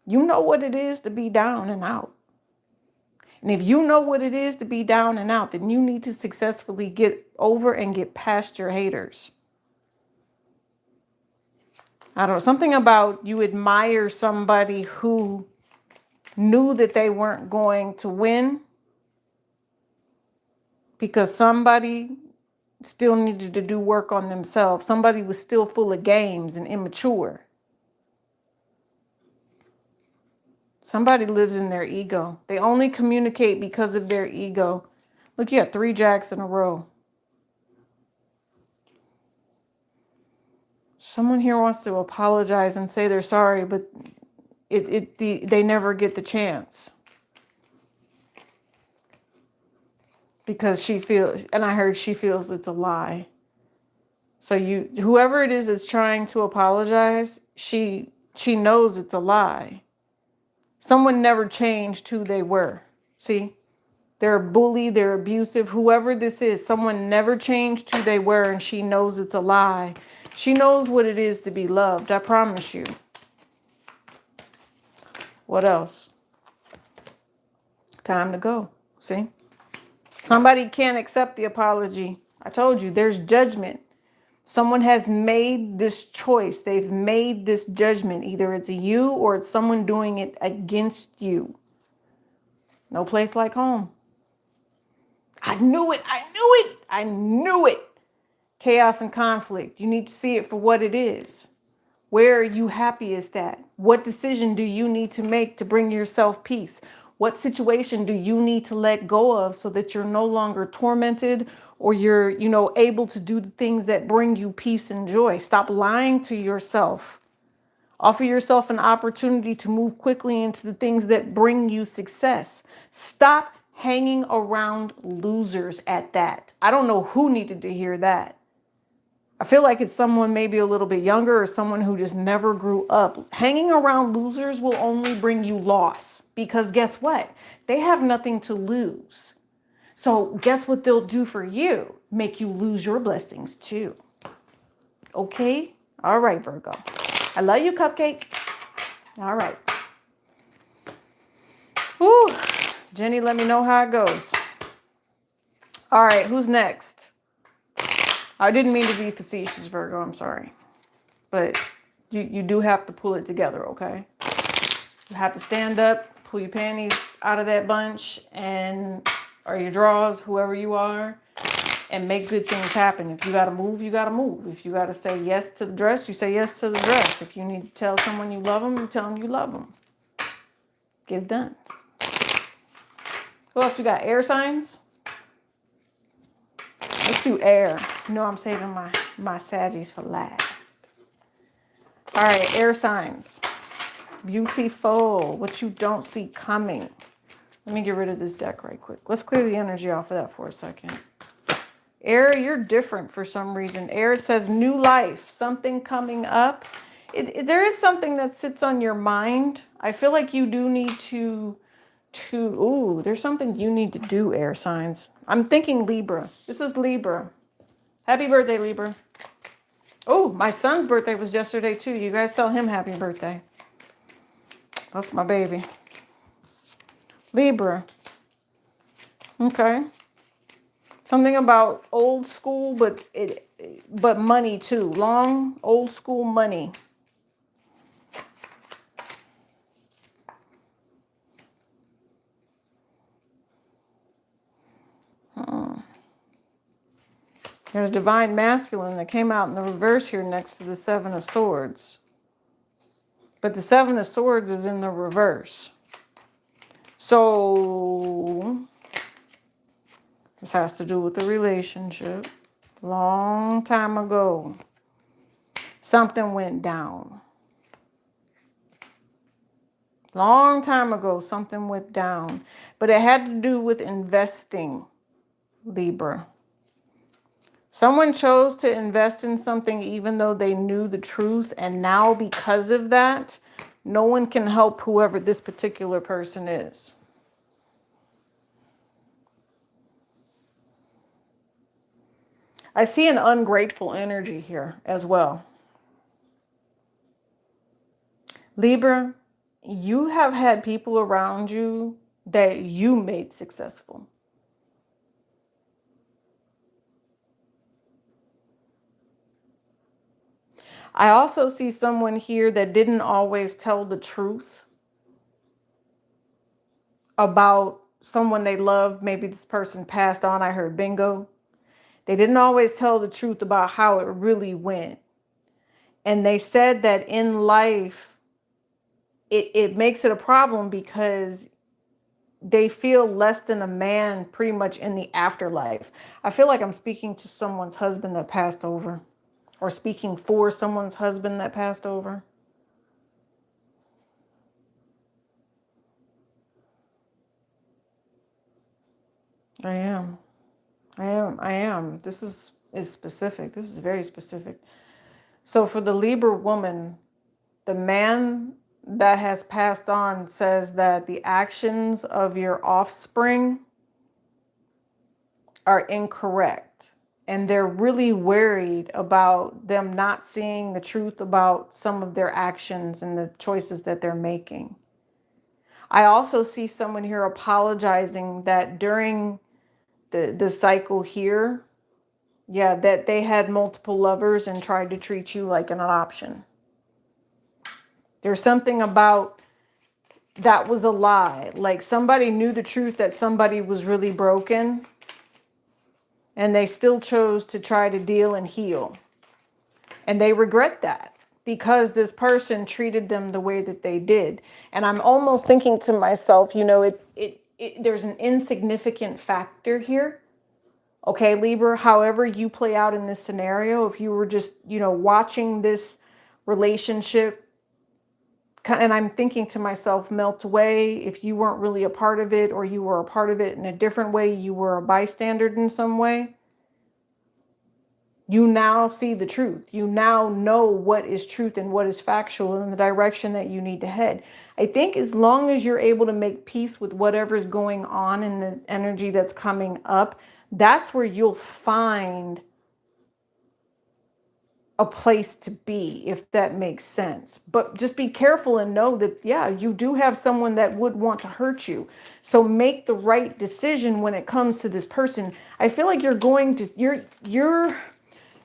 [SPEAKER 1] You know what it is to be down and out. And if you know what it is to be down and out, then you need to successfully get over and get past your haters. I don't know, something about you admire somebody who knew that they weren't going to win because somebody still needed to do work on themselves. Somebody was still full of games and immature. Somebody lives in their ego. They only communicate because of their ego. Look, you have 3 jacks in a row. Someone here wants to apologize and say they're sorry, but they never get the chance. Because she feels, and I heard she feels it's a lie. So whoever it is that's trying to apologize, she knows it's a lie. Someone never changed who they were. See? They're a bully, they're abusive, whoever this is, someone never changed who they were and she knows it's a lie. She knows what it is to be loved, I promise you. What else? Time to go. See? Somebody can't accept the apology. I told you, there's judgment. Someone has made this choice. They've made this judgment. Either it's you or it's someone doing it against you. No place like home. I knew it. I knew it. I knew it. Chaos and conflict. You need to see it for what it is. Where are you happiest at? What decision do you need to make to bring yourself peace? What situation do you need to let go of so that you're no longer tormented, or you're, able to do the things that bring you peace and joy? Stop lying to yourself. Offer yourself an opportunity to move quickly into the things that bring you success. Stop hanging around losers at that. I don't know who needed to hear that. I feel like it's someone maybe a little bit younger or someone who just never grew up. Hanging around losers will only bring you loss, because guess what? They have nothing to lose. So guess what they'll do for you? Make you lose your blessings too. Okay? All right, Virgo. I love you, Cupcake. All right. Whew. Jenny, let me know how it goes. All right, who's next? I didn't mean to be facetious, Virgo. I'm sorry. But you do have to pull it together, okay? You have to stand up, pull your panties out of that bunch, or your drawers, whoever you are, and make good things happen. If you got to move, you got to move. If you got to say yes to the dress, you say yes to the dress. If you need to tell someone you love them, you tell them you love them. Get it done. Who else we got? Air signs? Let's do air. You know I'm saving my Saggies for last. All right, air signs. Beautiful. What you don't see coming. Let me get rid of this deck right quick. Let's clear the energy off of that for a second. Air, you're different for some reason. Air, it says new life, something coming up. There is something that sits on your mind. I feel like you do need there's something you need to do, air signs. I'm thinking Libra. This is Libra. Happy birthday, Libra. Oh, my son's birthday was yesterday too. You guys tell him happy birthday. That's my baby. Libra. Okay. Something about old school, but money too. Long, old school money. There's a divine masculine that came out in the reverse here next to the Seven of Swords. But the Seven of Swords is in the reverse. So this has to do with the relationship. Long time ago, something went down. Long time ago, something went down. But it had to do with investing, Libra. Someone chose to invest in something even though they knew the truth. And now because of that, no one can help whoever this particular person is. I see an ungrateful energy here as well. Libra, you have had people around you that you made successful. I also see someone here that didn't always tell the truth about someone they loved. Maybe this person passed on. I heard bingo. They didn't always tell the truth about how it really went. And they said that in life, it makes it a problem because they feel less than a man pretty much in the afterlife. I feel like I'm speaking to someone's husband that passed over, or speaking for someone's husband that passed over. I am. This is specific. This is very specific. So for the Libra woman, the man that has passed on says that the actions of your offspring are incorrect. And they're really worried about them not seeing the truth about some of their actions and the choices that they're making. I also see someone here apologizing that during the cycle here, Yeah, that they had multiple lovers and tried to treat you like an option. There's something about that was a lie. Like somebody knew the truth that somebody was really broken and they still chose to try to deal and heal. And they regret that because this person treated them the way that they did. And I'm almost thinking to myself, you know, there's an insignificant factor here. Okay, Libra, however you play out in this scenario, if you were just, you know, watching this relationship, and I'm thinking to myself, melt away, if you weren't really a part of it or you were a part of it in a different way, you were a bystander in some way, you now see the truth. You now know what is truth and what is factual and the direction that you need to head. I think as long as you're able to make peace with whatever's going on in the energy that's coming up, that's where you'll find a place to be, if that makes sense. But just be careful and know that, yeah, you do have someone that would want to hurt you. So make the right decision when it comes to this person. I feel like you're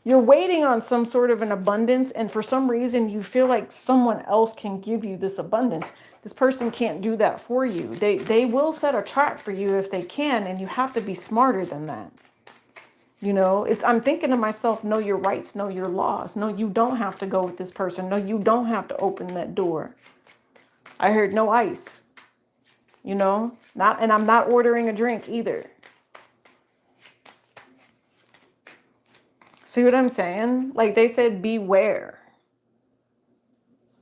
[SPEAKER 1] waiting on some sort of an abundance, and for some reason you feel like someone else can give you this abundance. This person can't do that for you. They will set a trap for you if they can, and you have to be smarter than that. You know, I'm thinking to myself, know your rights, know your laws. No, you don't have to go with this person. No, you don't have to open that door. I heard no ice, you know, and I'm not ordering a drink either. See what I'm saying? Like they said, beware.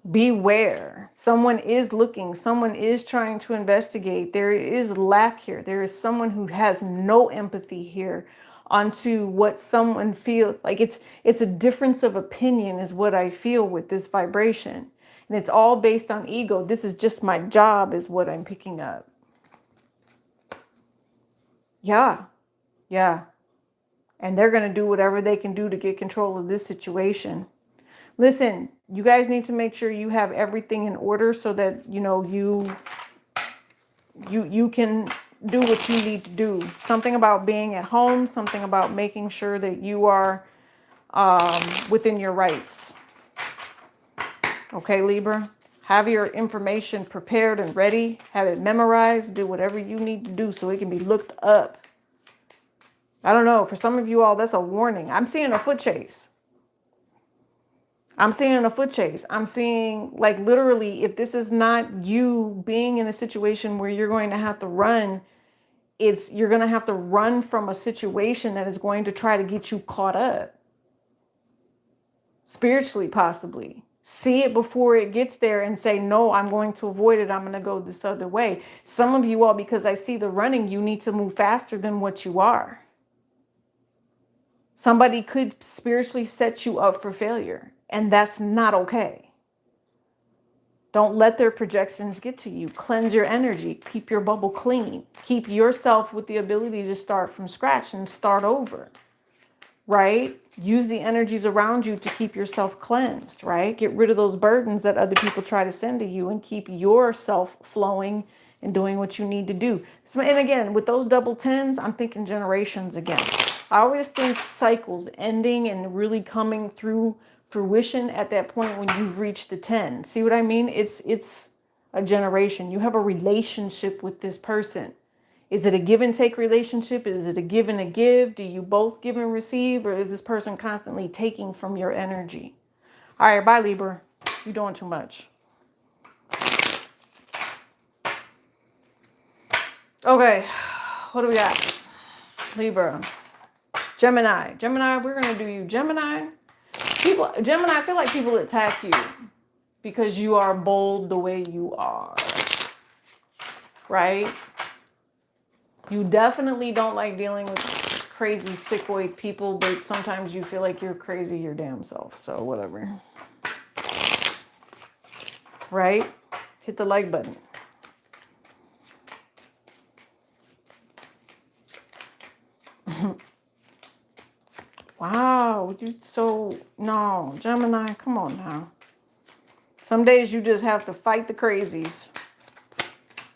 [SPEAKER 1] Beware. Someone is looking. Someone is trying to investigate. There is lack here. There is someone who has no empathy here onto what someone feels like. It's a difference of opinion is what I feel with this vibration. And it's all based on ego. This is just my job is what I'm picking up. Yeah. Yeah. And they're going to do whatever they can do to get control of this situation. Listen, you guys need to make sure you have everything in order so that, you know, you can do what you need to do. Something about being at home, something about making sure that you are within your rights. Okay, Libra? Have your information prepared and ready. Have it memorized. Do whatever you need to do so it can be looked up. I don't know. For some of you all, that's a warning. I'm seeing a foot chase. I'm seeing a foot chase. I'm seeing, like, literally, if this is not you being in a situation where you're going to have to run, you're going to have to run from a situation that is going to try to get you caught up. Spiritually, possibly. See it before it gets there and say, no, I'm going to avoid it. I'm going to go this other way. Some of you all, because I see the running, you need to move faster than what you are. Somebody could spiritually set you up for failure. And that's not okay. Don't let their projections get to you. Cleanse your energy. Keep your bubble clean. Keep yourself with the ability to start from scratch and start over. Right? Use the energies around you to keep yourself cleansed. Right? Get rid of those burdens that other people try to send to you and keep yourself flowing and doing what you need to do. So, and again, with those double tens, I'm thinking generations again. I always think cycles ending and really coming through fruition at that point when you've reached the 10. See what I mean? It's a generation. You have a relationship with this person. Is it a give and take relationship? Is it a give and a give? Do you both give and receive? Or is this person constantly taking from your energy? All right, bye, Libra. You're doing too much. Okay, what do we got? Libra. Gemini. Gemini, we're going to do you. Gemini, I feel like people attack you because you are bold the way you are. Right? You definitely don't like dealing with crazy, sickoid people, but sometimes you feel like you're crazy your damn self. So whatever. Right? Hit the like button. Wow, no, Gemini, come on now. Some days you just have to fight the crazies.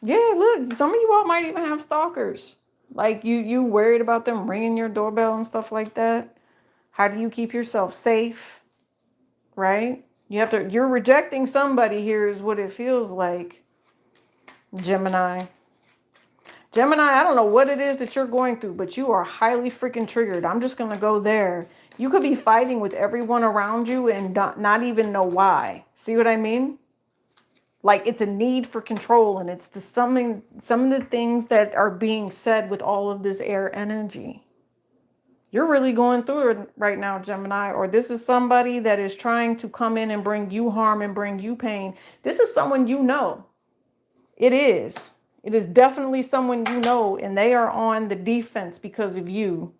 [SPEAKER 1] Yeah, look, some of you all might even have stalkers. Like you worried about them ringing your doorbell and stuff like that. How do you keep yourself safe? Right? You're rejecting somebody here is what it feels like, Gemini. Gemini, I don't know what it is that you're going through, but you are highly freaking triggered. I'm just going to go there. You could be fighting with everyone around you and not even know why. See what I mean? Like it's a need for control, and it's some of the things that are being said with all of this air energy. You're really going through it right now, Gemini, or this is somebody that is trying to come in and bring you harm and bring you pain. This is someone you know. It is. It is definitely someone you know, and they are on the defense because of you.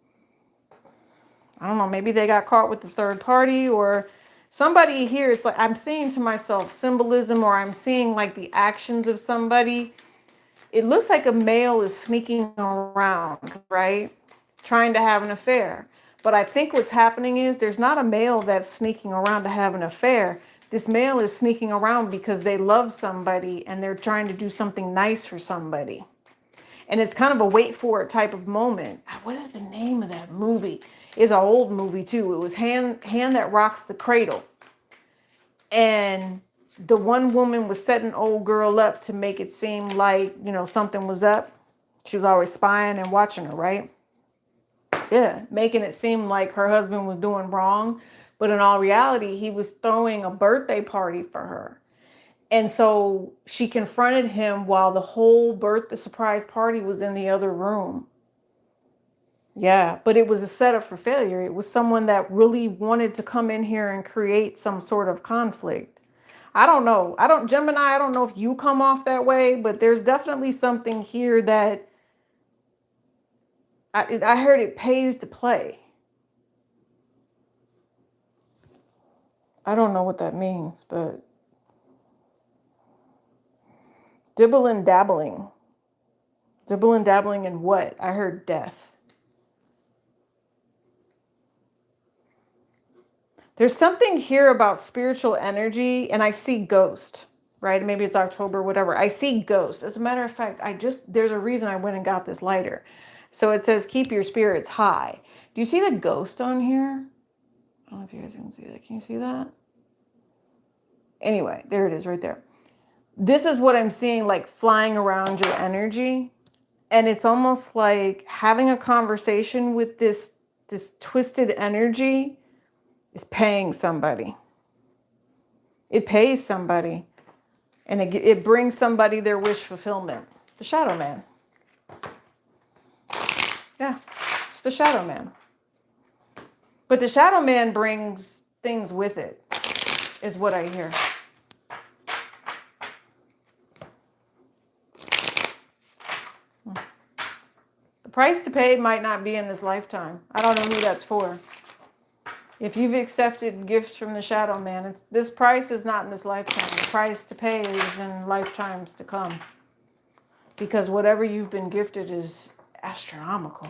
[SPEAKER 1] I don't know, maybe they got caught with the third party or somebody here. It's like I'm seeing to myself symbolism, or I'm seeing like the actions of somebody. It looks like a male is sneaking around, right? Trying to have an affair. But I think what's happening is there's not a male that's sneaking around to have an affair. This male is sneaking around because they love somebody and they're trying to do something nice for somebody. And it's kind of a wait for it type of moment. What is the name of that movie? It's an old movie too. It was Hand That Rocks the Cradle. And the one woman was setting an old girl up to make it seem like, something was up. She was always spying and watching her, right? Yeah, making it seem like her husband was doing wrong. But in all reality, he was throwing a birthday party for her. And so she confronted him while the surprise party was in the other room. Yeah, but it was a setup for failure. It was someone that really wanted to come in here and create some sort of conflict. I don't know. Gemini, I don't know if you come off that way, but there's definitely something here that I heard it pays to play. I don't know what that means, but dibble and dabbling. Dibble and dabbling in what? I heard death. There's something here about spiritual energy, and I see ghost, right? Maybe it's October, whatever. I see ghost. As a matter of fact, there's a reason I went and got this lighter. So it says, keep your spirits high. Do you see the ghost on here? I don't know if you guys can see that. Can you see that? Anyway, there it is right there. This is what I'm seeing, like flying around your energy. And it's almost like having a conversation with this twisted energy is paying somebody. It pays somebody. And it brings somebody their wish fulfillment. The Shadow Man. Yeah, it's the Shadow Man. But the Shadow Man brings things with it, is what I hear. The price to pay might not be in this lifetime. I don't know who that's for. If you've accepted gifts from the Shadow Man, this price is not in this lifetime. The price to pay is in lifetimes to come. Because whatever you've been gifted is astronomical.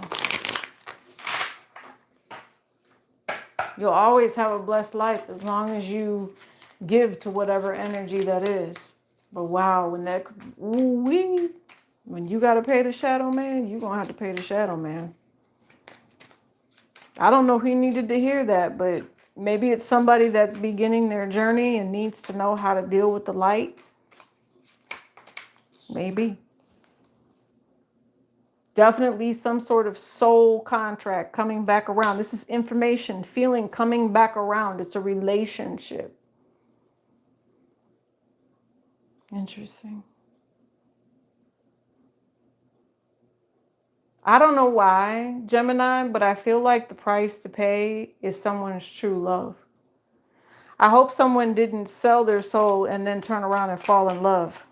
[SPEAKER 1] You'll always have a blessed life as long as you give to whatever energy that is. But wow, when you got to pay the Shadow Man, you're going to have to pay the Shadow Man. I don't know who needed to hear that, but maybe it's somebody that's beginning their journey and needs to know how to deal with the light. Maybe. Definitely some sort of soul contract coming back around. This is information, feeling coming back around. It's a relationship. Interesting. I don't know why, Gemini, but I feel like the price to pay is someone's true love. I hope someone didn't sell their soul and then turn around and fall in love.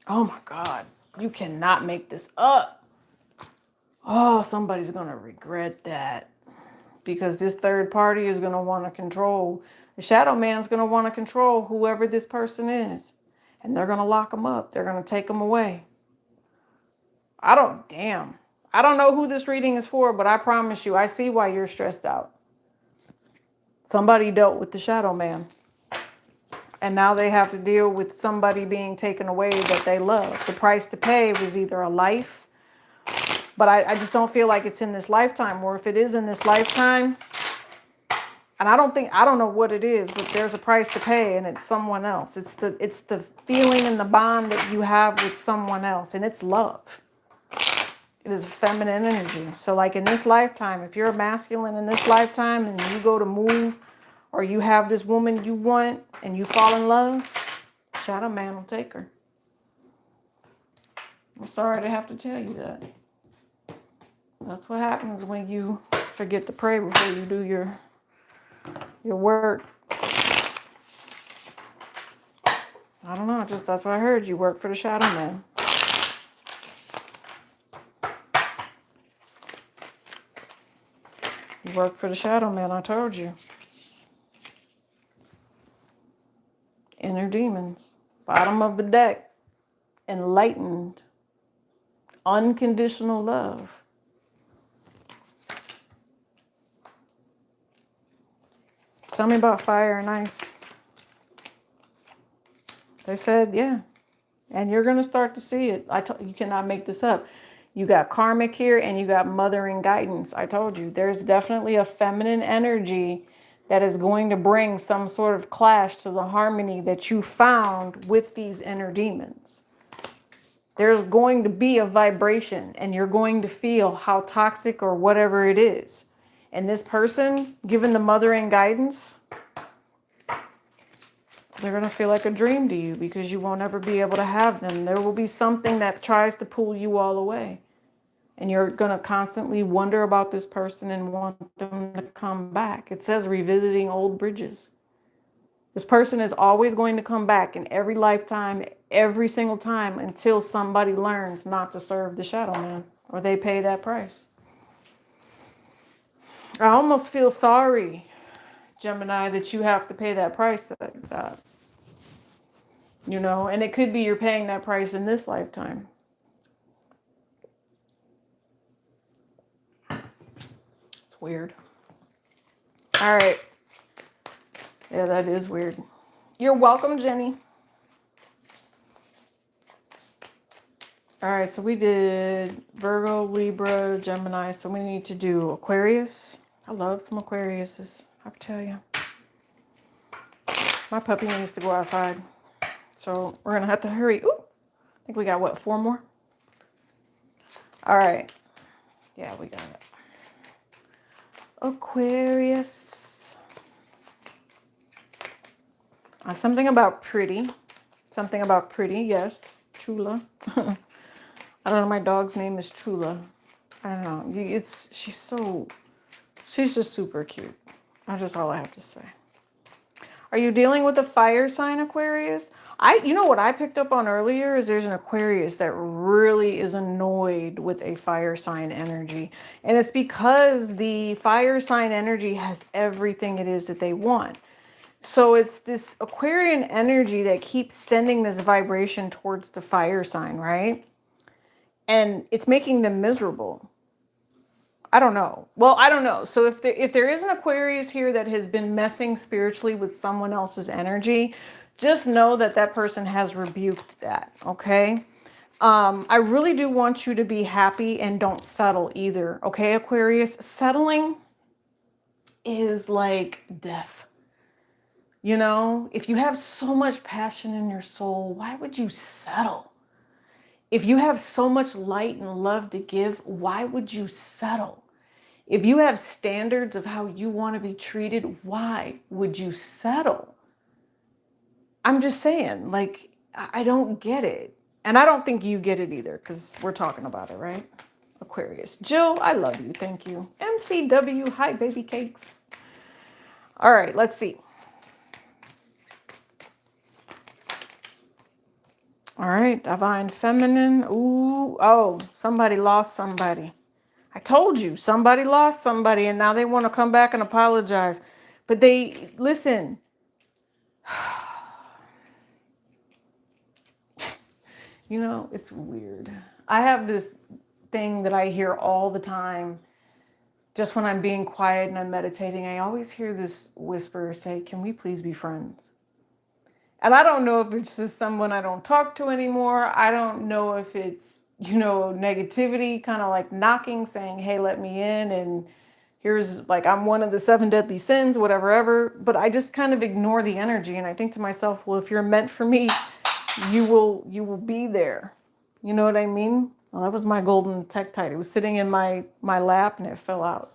[SPEAKER 1] Oh my God, you cannot make this up. Oh, somebody's going to regret that because this third party is going to want to control. The Shadow Man's going to want to control whoever this person is. And they're going to lock them up. They're going to take them away. I don't know who this reading is for, but I promise you, I see why you're stressed out. Somebody dealt with the Shadow Man. And now they have to deal with somebody being taken away that they love. The price to pay was either a life But I just don't feel like it's in this lifetime, or if it is in this lifetime, and I don't know what it is, but there's a price to pay, and it's someone else. It's the feeling and the bond that you have with someone else, and it's love. It is a feminine energy. So like in this lifetime, if you're a masculine in this lifetime and you go to move, or you have this woman you want and you fall in love, shadow man will take her. I'm sorry to have to tell you that. That's what happens when you forget to pray before you do your work. I don't know, just that's what I heard. You work for the shadow man. You work for the shadow man, I told you. Inner demons. Bottom of the deck. Enlightened. Unconditional love. Tell me about fire and ice. They said, yeah. And you're going to start to see it. You cannot make this up. You got karmic here and you got mothering guidance. I told you, there's definitely a feminine energy that is going to bring some sort of clash to the harmony that you found with these inner demons. There's going to be a vibration and you're going to feel how toxic or whatever it is. And this person, given the mothering guidance, they're going to feel like a dream to you because you won't ever be able to have them. There will be something that tries to pull you all away. And you're going to constantly wonder about this person and want them to come back. It says revisiting old bridges. This person is always going to come back in every lifetime, every single time, until somebody learns not to serve the shadow man or they pay that price. I almost feel sorry, Gemini, that you have to pay that price that. You know, and it could be you're paying that price in this lifetime. It's weird. All right. Yeah, that is weird. You're welcome, Jenny. All right, so we did Virgo, Libra, Gemini. So we need to do Aquarius. I love some Aquariuses, I tell you. My puppy needs to go outside. So we're going to have to hurry. Ooh, I think we got, what, 4 more? All right. Yeah, we got it. Aquarius. Something about pretty. Something about pretty, yes. Chula. I don't know, my dog's name is Chula. I don't know. She's just super cute. That's just all I have to say. Are you dealing with a fire sign, Aquarius? You know what I picked up on earlier is there's an Aquarius that really is annoyed with a fire sign energy. And it's because the fire sign energy has everything it is that they want. So it's this Aquarian energy that keeps sending this vibration towards the fire sign, right? And it's making them miserable. I don't know. Well, I don't know. So if there is an Aquarius here that has been messing spiritually with someone else's energy, just know that that person has rebuked that, okay? I really do want you to be happy and don't settle either, okay, Aquarius? Settling is like death. You know, if you have so much passion in your soul, why would you settle? If you have so much light and love to give, why would you settle? If you have standards of how you want to be treated, why would you settle? I'm just saying, like, I don't get it. And I don't think you get it either, because we're talking about it, right? Aquarius. Jill, I love you. Thank you. MCW, hi, baby cakes. All right, let's see. All right, Divine Feminine. Ooh, oh, somebody lost somebody. I told you, somebody lost somebody, and now they want to come back and apologize. But listen. You know, it's weird. I have this thing that I hear all the time. Just when I'm being quiet and I'm meditating, I always hear this whisper say, can we please be friends? And I don't know if it's just someone I don't talk to anymore. I don't know if it's, you know, negativity, kind of like knocking, saying, hey, let me in. And here's like, I'm one of the 7 deadly sins, whatever, ever. But I just kind of ignore the energy. And I think to myself, well, if you're meant for me, you will be there. You know what I mean? Well, that was my golden Tektite. It was sitting in my lap and it fell out.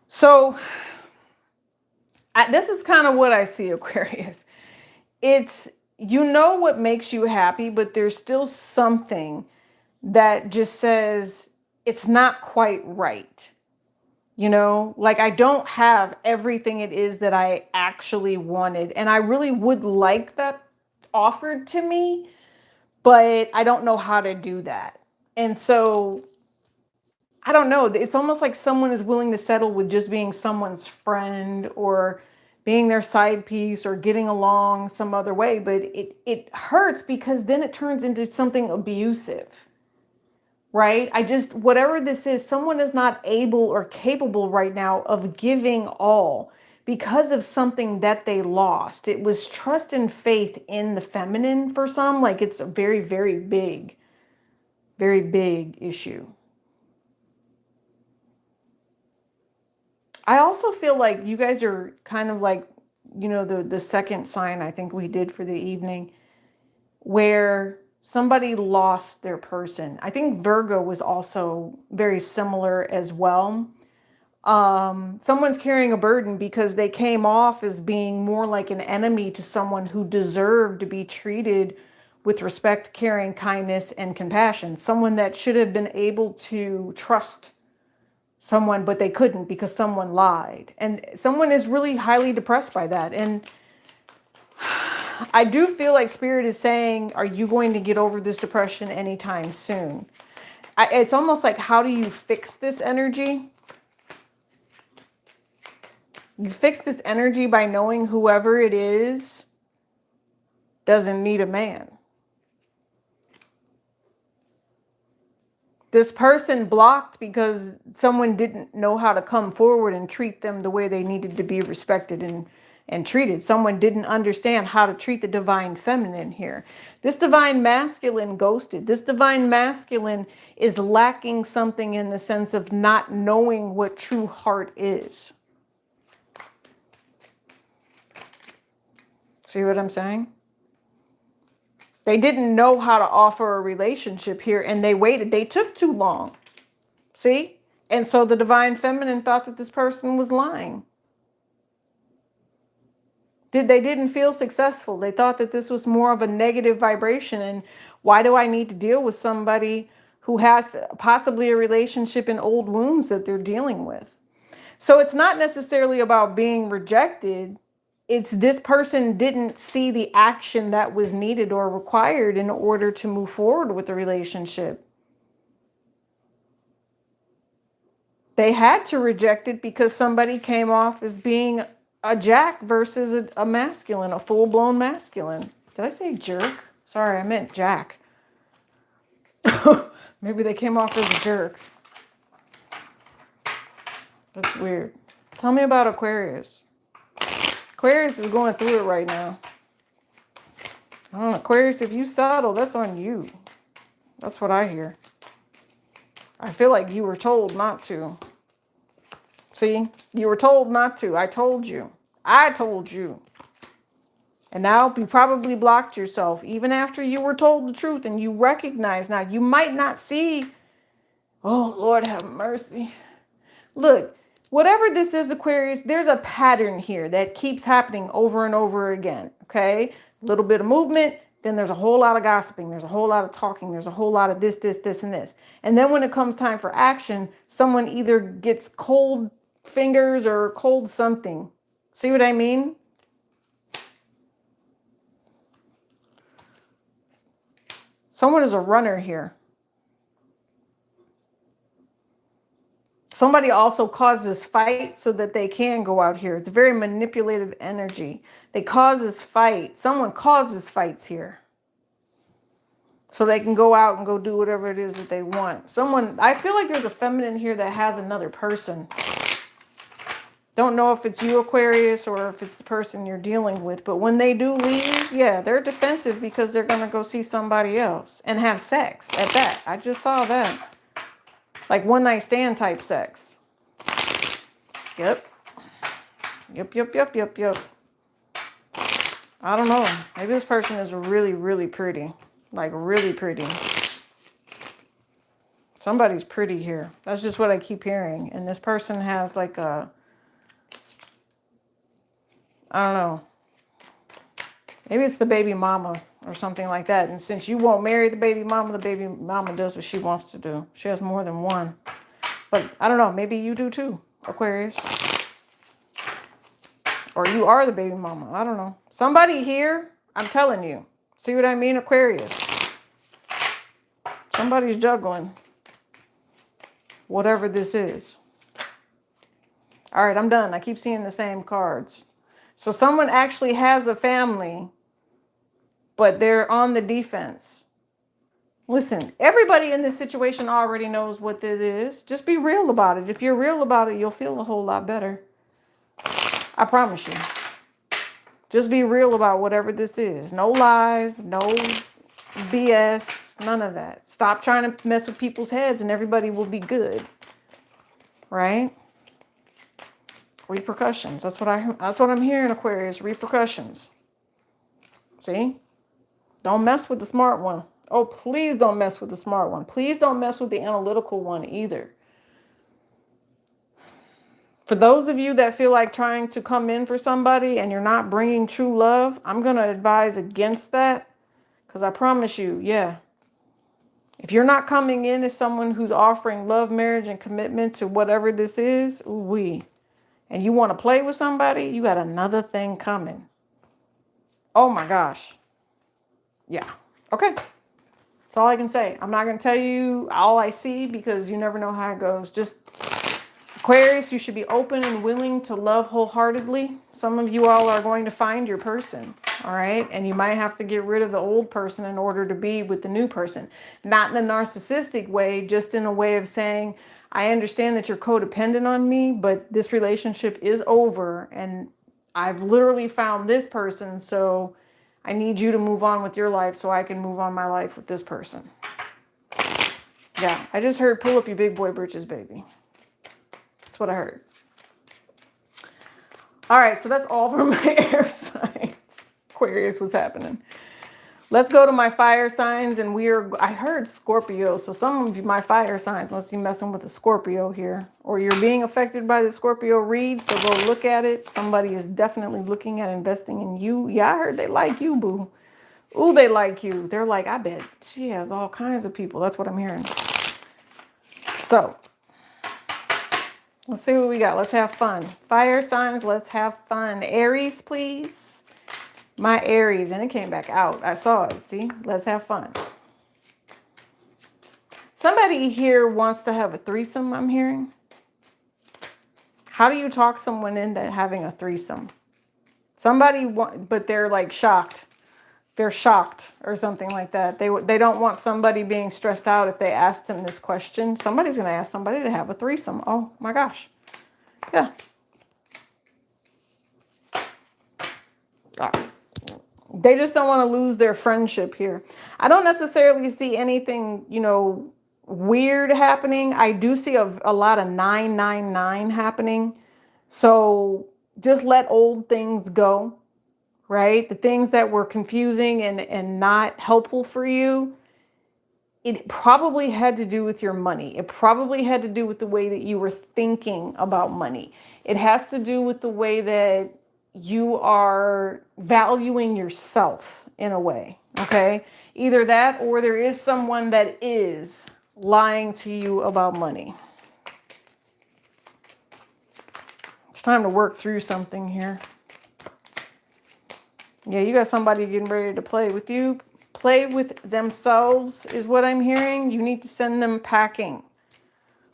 [SPEAKER 1] So this is kind of what I see, Aquarius. It's, you know what makes you happy, but there's still something that just says it's not quite right. You know, like I don't have everything it is that I actually wanted. And I really would like that offered to me, but I don't know how to do that. And so I don't know. It's almost like someone is willing to settle with just being someone's friend or being their side piece or getting along some other way. But it hurts because then it turns into something abusive, right? Whatever this is, someone is not able or capable right now of giving all because of something that they lost. It was trust and faith in the feminine for some. Like it's a very, very big issue. I also feel like you guys are kind of like, you know, the second sign I think we did for the evening where somebody lost their person. I think Virgo was also very similar as well. Someone's carrying a burden because they came off as being more like an enemy to someone who deserved to be treated with respect, caring, kindness, and compassion. Someone that should have been able to trust someone, but they couldn't because someone lied. And someone is really highly depressed by that. And I do feel like Spirit is saying, are you going to get over this depression anytime soon? It's almost like, how do you fix this energy? You fix this energy by knowing whoever it is doesn't need a man. This person blocked because someone didn't know how to come forward and treat them the way they needed to be respected and treated. Someone didn't understand how to treat the divine feminine here. This divine masculine ghosted. This divine masculine is lacking something in the sense of not knowing what true heart is. See what I'm saying? They didn't know how to offer a relationship here and they waited. They took too long. See? And so the divine feminine thought that this person was lying. They didn't feel successful. They thought that this was more of a negative vibration. And why do I need to deal with somebody who has possibly a relationship in old wounds that they're dealing with? So it's not necessarily about being rejected. It's this person didn't see the action that was needed or required in order to move forward with the relationship. They had to reject it because somebody came off as being a jack versus a masculine, a full-blown masculine. Did I say jerk? Sorry, I meant jack. Maybe they came off as a jerk. That's weird. Tell me about Aquarius. Aquarius is going through it right now. Aquarius, if you settle, that's on you. That's what I hear. I feel like you were told not to. See, you were told not to. I told you. I told you. And now you probably blocked yourself even after you were told the truth and you recognize now. You might not see. Oh, Lord have mercy. Look, whatever this is, Aquarius, there's a pattern here that keeps happening over and over again. Okay? A little bit of movement. Then there's a whole lot of gossiping. There's a whole lot of talking. There's a whole lot of this, and this. And then when it comes time for action, someone either gets cold fingers or cold something. See what I mean? Someone is a runner here. Somebody also causes fights so that they can go out here. It's a very manipulative energy. They causes fight. Someone causes fights here. So they can go out and go do whatever it is that they want. I feel like there's a feminine here that has another person. Don't know if it's you, Aquarius, or if it's the person you're dealing with. But when they do leave, yeah, they're defensive because they're going to go see somebody else and have sex at that. I just saw that. Like one night stand type sex. Yep. Yep. I don't know. Maybe this person is really, really pretty. Like really pretty. Somebody's pretty here. That's just what I keep hearing. And this person has like a, I don't know. Maybe it's the baby mama or something like that. And since you won't marry the baby mama does what she wants to do. She has more than one. But I don't know. Maybe you do too, Aquarius. Or you are the baby mama. I don't know. Somebody here, I'm telling you. See what I mean, Aquarius? Somebody's juggling. Whatever this is. All right, I'm done. I keep seeing the same cards. So someone actually has a family, but they're on the defense. Listen, everybody in this situation already knows what this is. Just be real about it. If you're real about it, you'll feel a whole lot better. I promise you. Just be real about whatever this is. No lies, no BS, none of that. Stop trying to mess with people's heads and everybody will be good. Right? Repercussions. That's what I'm hearing, Aquarius. Repercussions. See? Don't mess with the smart one. Oh, please don't mess with the smart one. Please don't mess with the analytical one either. For those of you that feel like trying to come in for somebody and you're not bringing true love, I'm going to advise against that. Because I promise you, yeah. If you're not coming in as someone who's offering love, marriage, and commitment to whatever this is, ooh-wee, and you want to play with somebody, you got another thing coming. Oh my gosh. Yeah. Okay. That's all I can say. I'm not going to tell you all I see because you never know how it goes. Just Aquarius, you should be open and willing to love wholeheartedly. Some of you all are going to find your person, all right? And you might have to get rid of the old person in order to be with the new person. Not in a narcissistic way, just in a way of saying, I understand that you're codependent on me, but this relationship is over and I've literally found this person, so I need you to move on with your life so I can move on my life with this person. Yeah, I just heard pull up your big boy britches, baby. That's what I heard. All right, so that's all for my air signs. Aquarius, what's happening? Let's go to my fire signs, and I heard Scorpio, so some of you, my fire signs, must be messing with the Scorpio here, or you're being affected by the Scorpio read, so go look at it. Somebody is definitely looking at investing in you. Yeah, I heard they like you, boo. Ooh, they like you. They're like, I bet she has all kinds of people. That's what I'm hearing. So, let's see what we got. Let's have fun. Fire signs, let's have fun. Aries, please. My Aries, and it came back out. I saw it. See? Let's have fun. Somebody here wants to have a threesome, I'm hearing. How do you talk someone into having a threesome? But they're like shocked. They're shocked or something like that. They don't want somebody being stressed out if they ask them this question. Somebody's going to ask somebody to have a threesome. Oh my gosh. Yeah. They just don't want to lose their friendship here. I don't necessarily see anything, weird happening. I do see a lot of 999 happening. So just let old things go, right? The things that were confusing and not helpful for you, it probably had to do with your money. It probably had to do with the way that you were thinking about money. It has to do with the way that you are valuing yourself in a way, okay? Either that or there is someone that is lying to you about money. It's time to work through something here. Yeah, you got somebody getting ready to play with you. Play with themselves is what I'm hearing. You need to send them packing.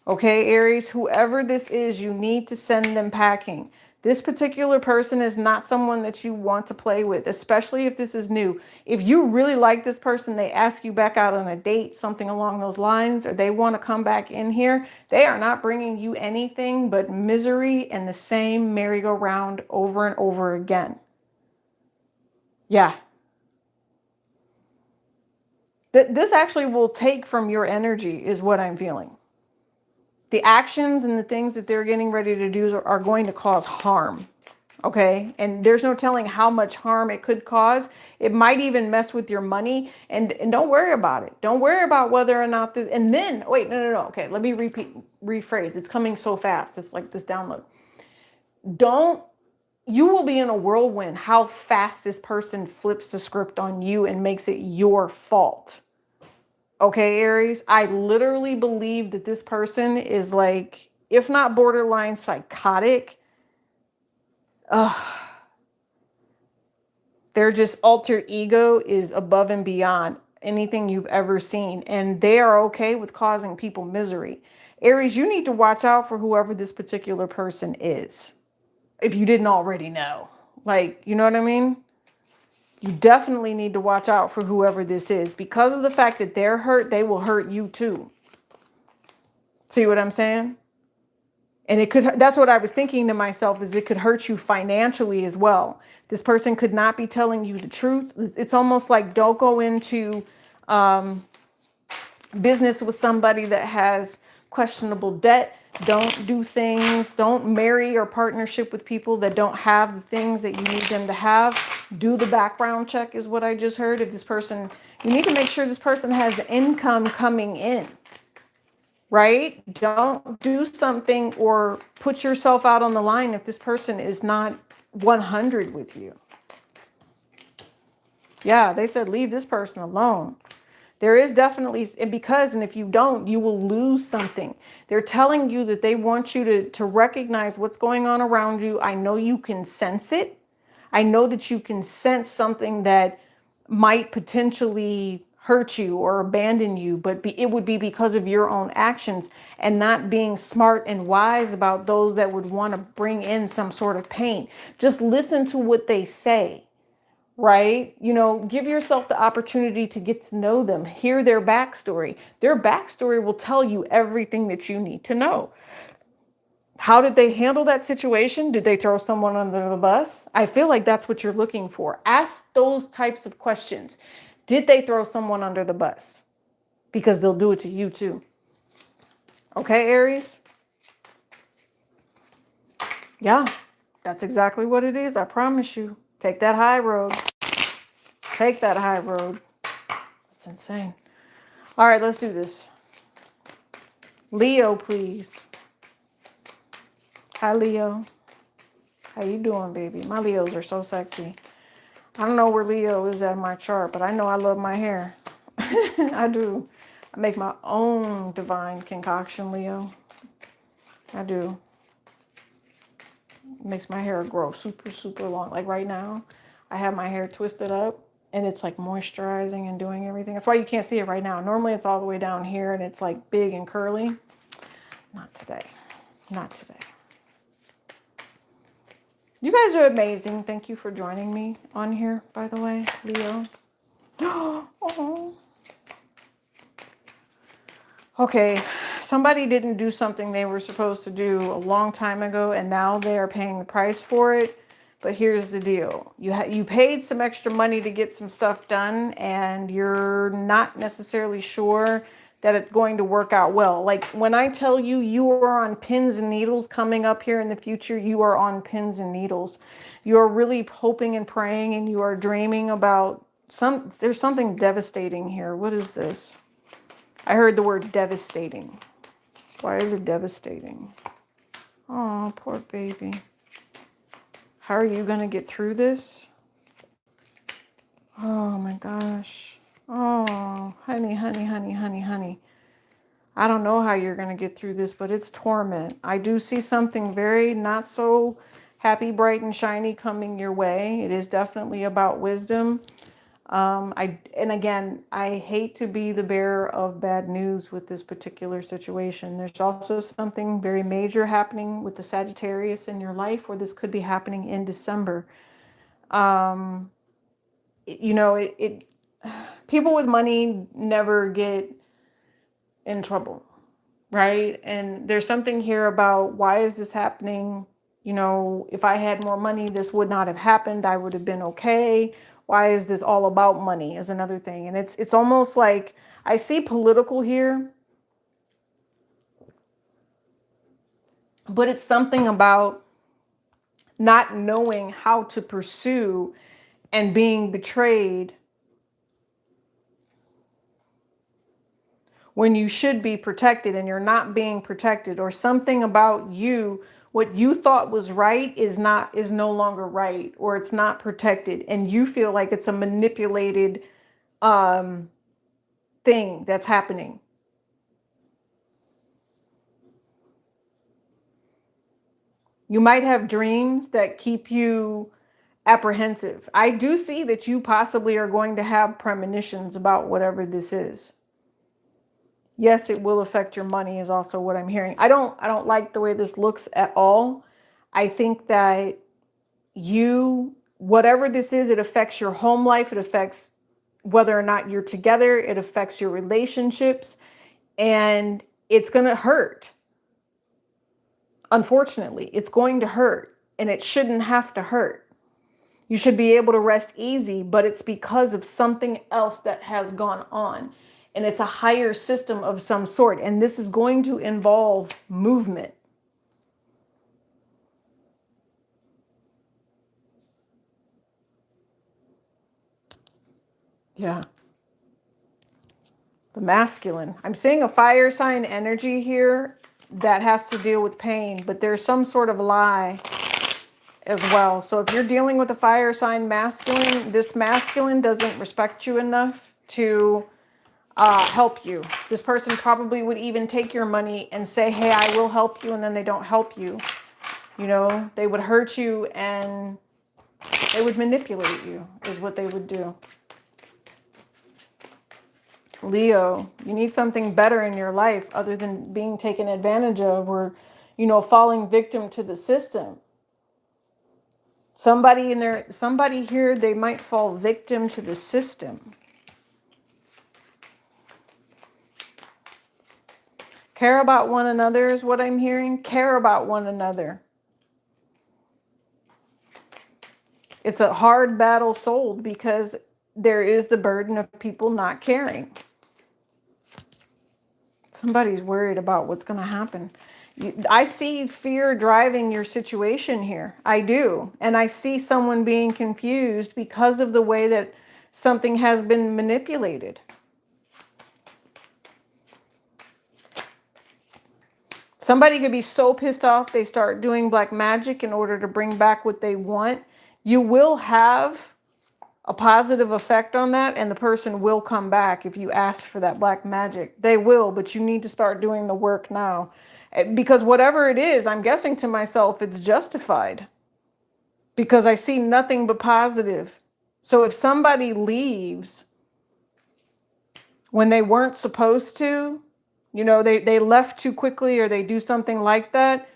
[SPEAKER 1] Okay, Aries, whoever this is, you need to send them packing. This particular person is not someone that you want to play with, especially if this is new. If you really like this person, they ask you back out on a date, something along those lines, or they want to come back in here, they are not bringing you anything but misery and the same merry-go-round over and over again. Yeah. This actually will take from your energy is what I'm feeling. The actions and the things that they're getting ready to do are going to cause harm. Okay. And there's no telling how much harm it could cause. It might even mess with your money, and don't worry about it. Don't worry about whether or not this, and then wait, no. Okay. Let me rephrase. It's coming so fast. It's like this download. You will be in a whirlwind how fast this person flips the script on you and makes it your fault. Okay, Aries, I literally believe that this person is like, if not borderline psychotic, their just alter ego is above and beyond anything you've ever seen. And they are okay with causing people misery. Aries, you need to watch out for whoever this particular person is. If you didn't already know. Like, you know what I mean? You definitely need to watch out for whoever this is. Because of the fact that they're hurt, they will hurt you too. See what I'm saying? And it could, that's what I was thinking to myself, is it could hurt you financially as well. This person could not be telling you the truth. It's almost like, don't go into business with somebody that has questionable debt. Don't do things. Don't marry or partnership with people that don't have the things that you need them to have. Do the background check is what I just heard. If this person, you need to make sure this person has income coming in, right? Don't do something or put yourself out on the line if this person is not 100 with you. Yeah, they said leave this person alone. There is definitely, and if you don't, you will lose something. They're telling you that they want you to recognize what's going on around you. I know you can sense it. I know that you can sense something that might potentially hurt you or abandon you, but it would be because of your own actions and not being smart and wise about those that would want to bring in some sort of pain. Just listen to what they say. Right? You know, give yourself the opportunity to get to know them, hear their backstory. Their backstory will tell you everything that you need to know. How did they handle that situation? Did they throw someone under the bus? I feel like that's what you're looking for. Ask those types of questions. Did they throw someone under the bus? Because they'll do it to you too. Okay, Aries? Yeah, that's exactly what it is. I promise you. Take that high road. Take that high road. That's insane. All right, let's do this. Leo, please. Hi, Leo. How you doing, baby? My Leos are so sexy. I don't know where Leo is at my chart, but I know I love my hair. I do. I make my own divine concoction, Leo. I do. It makes my hair grow super, super long. Like right now, I have my hair twisted up. And it's like moisturizing and doing everything. That's why you can't see it right now. Normally it's all the way down here and it's like big and curly. Not today. Not today. You guys are amazing. Thank you for joining me on here, by the way, Leo. Oh. Okay. Somebody didn't do something they were supposed to do a long time ago, and now they are paying the price for it. But here's the deal. You paid some extra money to get some stuff done, and you're not necessarily sure that it's going to work out well. Like when I tell you you are on pins and needles coming up here in the future, you are on pins and needles. You are really hoping and praying, and you are dreaming about there's something devastating here. What is this? I heard the word devastating. Why is it devastating? Oh, poor baby. How are you going to get through this? Oh my gosh. Oh, honey, honey, honey, honey, honey. I don't know how you're going to get through this, but it's torment. I do see something very not so happy, bright, and shiny coming your way. It is definitely about wisdom. And again, I hate to be the bearer of bad news with this particular situation. There's also something very major happening with the Sagittarius in your life, or this could be happening in December. You know, people with money never get in trouble, right? And there's something here about, why is this happening? You know, if I had more money, this would not have happened. I would have been okay. Why is this all about money is another thing. And it's almost like I see political here, but it's something about not knowing how to pursue and being betrayed when you should be protected and you're not being protected, or something about you, what you thought was right is no longer right, or it's not protected, and you feel like it's a manipulated thing that's happening. You might have dreams that keep you apprehensive. I do see that you possibly are going to have premonitions about whatever this is. Yes, it will affect your money is also what I'm hearing. I don't like the way this looks at all. I think that whatever this is, it affects your home life. It affects whether or not you're together. It affects your relationships, and it's going to hurt. Unfortunately, it's going to hurt, and it shouldn't have to hurt. You should be able to rest easy, but it's because of something else that has gone on. And it's a higher system of some sort. And this is going to involve movement. Yeah. The masculine. I'm seeing a fire sign energy here that has to deal with pain, but there's some sort of lie as well. So if you're dealing with a fire sign masculine, this masculine doesn't respect you enough to help you. This person probably would even take your money and say, hey, I will help you, and then they don't help you. You know, they would hurt you and they would manipulate you is what they would do. Leo, you need something better in your life other than being taken advantage of, or, you know, falling victim to the system. Somebody here, they might fall victim to the system. Care about one another is what I'm hearing. Care about one another. It's a hard battle sold because there is the burden of people not caring. Somebody's worried about what's going to happen. I see fear driving your situation here. I do. And I see someone being confused because of the way that something has been manipulated. Somebody could be so pissed off they start doing black magic in order to bring back what they want. You will have a positive effect on that, and the person will come back if you ask for that black magic. They will, but you need to start doing the work now. Because whatever it is, I'm guessing to myself, it's justified. Because I see nothing but positive. So if somebody leaves when they weren't supposed to, you know, they left too quickly, or they do something like that,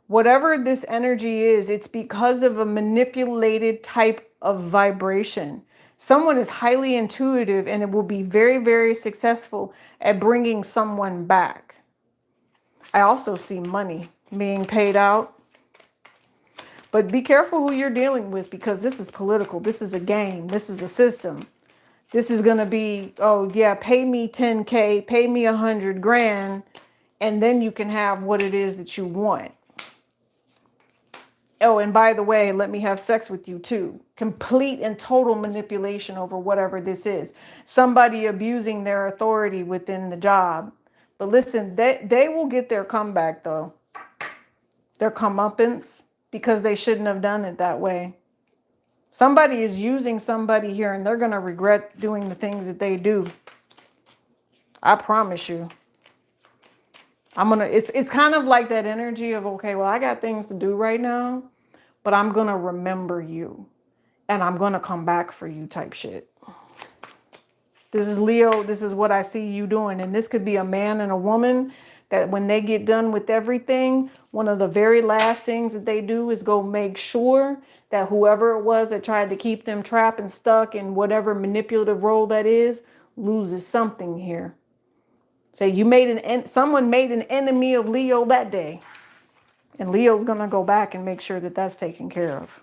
[SPEAKER 1] whatever this energy is, it's because of a manipulated type of vibration. Someone is highly intuitive, and it will be very, very successful at bringing someone back. I also see money being paid out. But be careful who you're dealing with, because this is political. This is a game. This is a system. This is going to be, oh yeah, pay me 10K, pay me 100 grand, and then you can have what it is that you want. Oh, and by the way, let me have sex with you too. Complete and total manipulation over whatever this is. Somebody abusing their authority within the job. But listen, they will get their comeback though. Their comeuppance, because they shouldn't have done it that way. Somebody is using somebody here, and they're going to regret doing the things that they do. I promise you. It's kind of like that energy of, okay, well, I got things to do right now, but I'm going to remember you, and I'm going to come back for you type shit. This is Leo. This is what I see you doing. And this could be a man and a woman that when they get done with everything, one of the very last things that they do is go make sure that whoever it was that tried to keep them trapped and stuck in whatever manipulative role that is, loses something here. Say someone made an enemy of Leo that day. And Leo's going to go back and make sure that that's taken care of.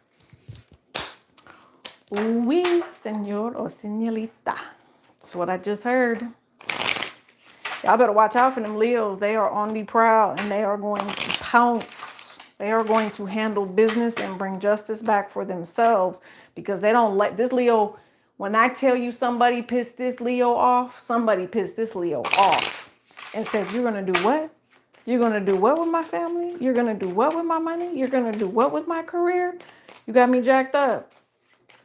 [SPEAKER 1] Oui, senor or señorita. That's what I just heard. Y'all better watch out for them Leos. They are on the prowl and they are going to pounce. They are going to handle business and bring justice back for themselves because they don't let this Leo. When I tell you somebody pissed this Leo off, somebody pissed this Leo off and said, you're going to do what? You're going to do what with my family? You're going to do what with my money? You're going to do what with my career? You got me jacked up.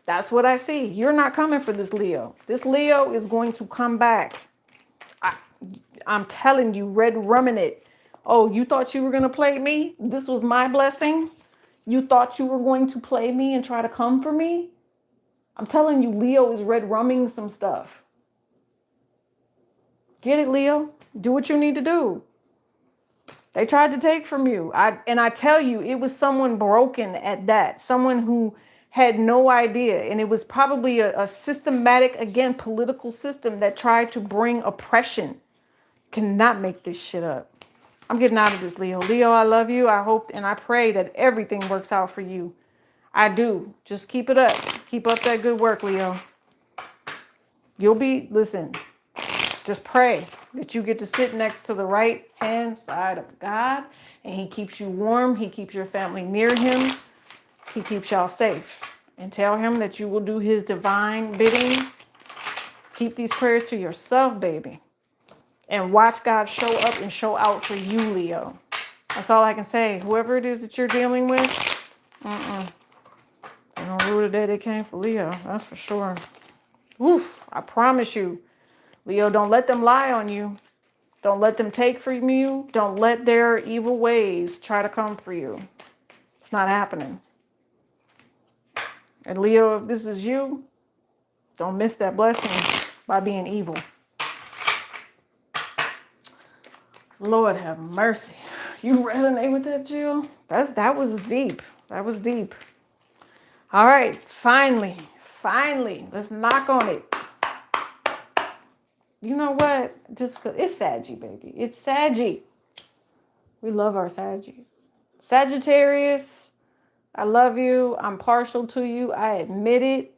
[SPEAKER 1] That's what I see. You're not coming for this Leo. This Leo is going to come back. I'm telling you, red rumming it. Oh, you thought you were going to play me? This was my blessing. You thought you were going to play me and try to come for me? I'm telling you, Leo is red rumming some stuff. Get it, Leo? Do what you need to do. They tried to take from you. I tell you, it was someone broken at that. Someone who had no idea. And it was probably a systematic, again, political system that tried to bring oppression. Cannot make this shit up. I'm getting out of this, Leo. Leo, I love you. I hope and I pray that everything works out for you. I do. Just keep it up. Keep up that good work, Leo. Listen, just pray that you get to sit next to the right hand side of God and he keeps you warm. He keeps your family near him. He keeps y'all safe. And tell him that you will do his divine bidding. Keep these prayers to yourself, baby. And watch God show up and show out for you, Leo. That's all I can say. Whoever it is that you're dealing with, I don't rule the day they came for Leo. That's for sure. Oof, I promise you. Leo, don't let them lie on you. Don't let them take from you. Don't let their evil ways try to come for you. It's not happening. And Leo, if this is you, don't miss that blessing by being evil. Lord have mercy. You resonate with that, Jill? That was deep. That was deep. All right, finally, let's knock on it. You know what? Just because it's Saggy, baby. It's Saggy. We love our Saggies. Sagittarius, I love you. I'm partial to you. I admit it.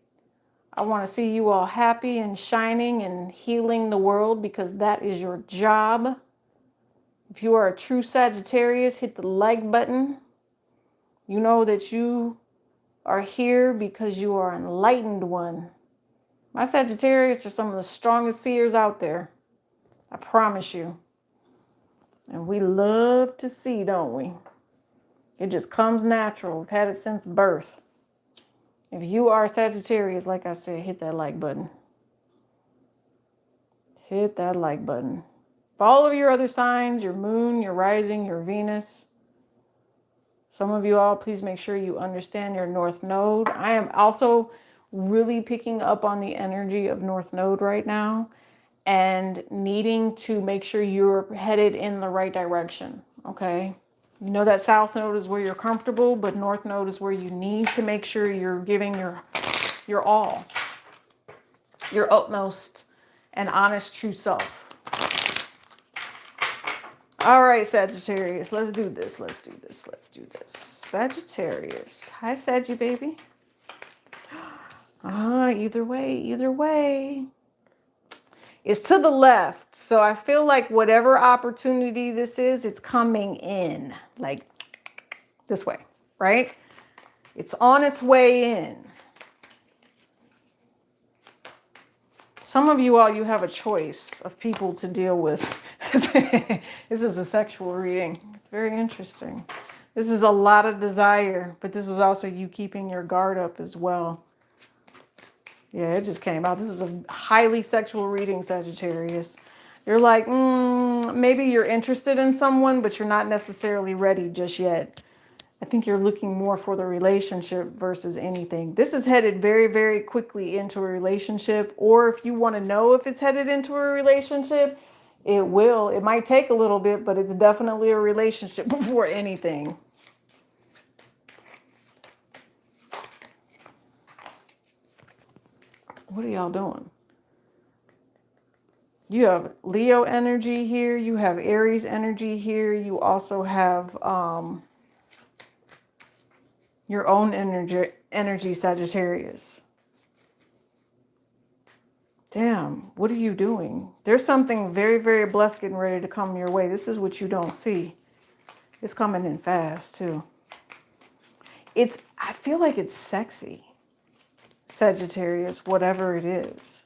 [SPEAKER 1] I want to see you all happy and shining and healing the world because that is your job. If you are a true Sagittarius, hit the like button. You know that you are here because you are an enlightened one. My Sagittarius are some of the strongest seers out there. I promise you. And we love to see, don't we? It just comes natural. We've had it since birth. If you are Sagittarius, like I said, hit that like button. Hit that like button. For all of your other signs, your moon, your rising, your Venus. Some of you all, please make sure you understand your North Node. I am also really picking up on the energy of North Node right now and needing to make sure you're headed in the right direction, okay? You know that South Node is where you're comfortable, but North Node is where you need to make sure you're giving your all, your utmost and honest true self. All right, Sagittarius, let's do this. Sagittarius. Hi, Saggy baby. Either way. It's to the left. So I feel like whatever opportunity this is, it's coming in. Like this way, right? It's on its way in. Some of you all, you have a choice of people to deal with. This is a sexual reading. Very interesting. This is a lot of desire, but this is also you keeping your guard up as well. Yeah, it just came out. This is a highly sexual reading, Sagittarius. You're like, maybe you're interested in someone, but you're not necessarily ready just yet. I think you're looking more for the relationship versus anything. This is headed very, very quickly into a relationship. Or if you want to know if it's headed into a relationship, it will. It might take a little bit, but it's definitely a relationship before anything. What are y'all doing? You have Leo energy here. You have Aries energy here. You also have your own energy, Sagittarius. Damn, what are you doing? There's something very, very blessed getting ready to come your way. This is what you don't see. It's coming in fast, too. I feel like it's sexy, Sagittarius, whatever it is.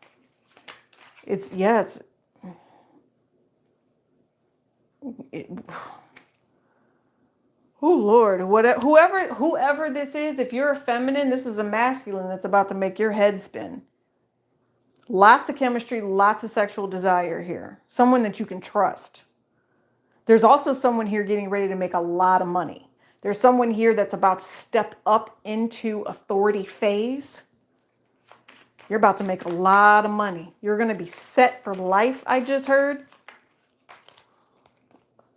[SPEAKER 1] Oh Lord, whoever this is, if you're a feminine, this is a masculine that's about to make your head spin. Lots of chemistry, lots of sexual desire here. Someone that you can trust. There's also someone here getting ready to make a lot of money. There's someone here that's about to step up into authority phase. You're about to make a lot of money. You're going to be set for life, I just heard.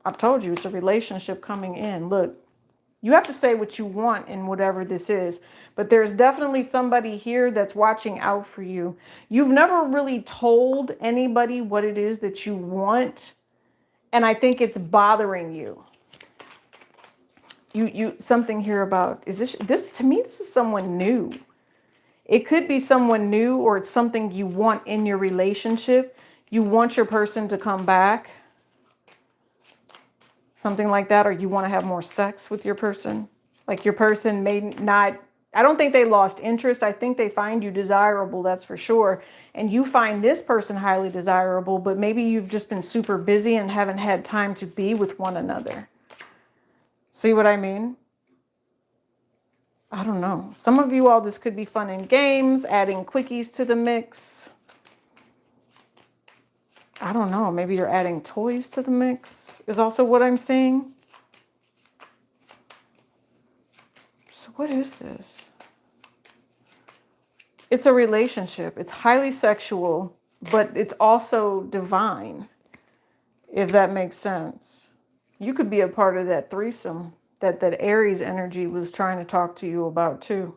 [SPEAKER 1] I've told you, it's a relationship coming in. Look, you have to say what you want in whatever this is. But there's definitely somebody here that's watching out for you. You've never really told anybody what it is that you want. And I think it's bothering you. Something here about, is this to me, this is someone new. It could be someone new, or it's something you want in your relationship. You want your person to come back. Something like that, or you want to have more sex with your person. Like your person may not, I don't think they lost interest. I think they find you desirable, that's for sure. And you find this person highly desirable, but maybe you've just been super busy and haven't had time to be with one another. See what I mean? I don't know. Some of you all, this could be fun and games, adding quickies to the mix. I don't know. Maybe you're adding toys to the mix is also what I'm seeing. So what is this? It's a relationship. It's highly sexual, but it's also divine, if that makes sense. You could be a part of that threesome that Aries energy was trying to talk to you about too.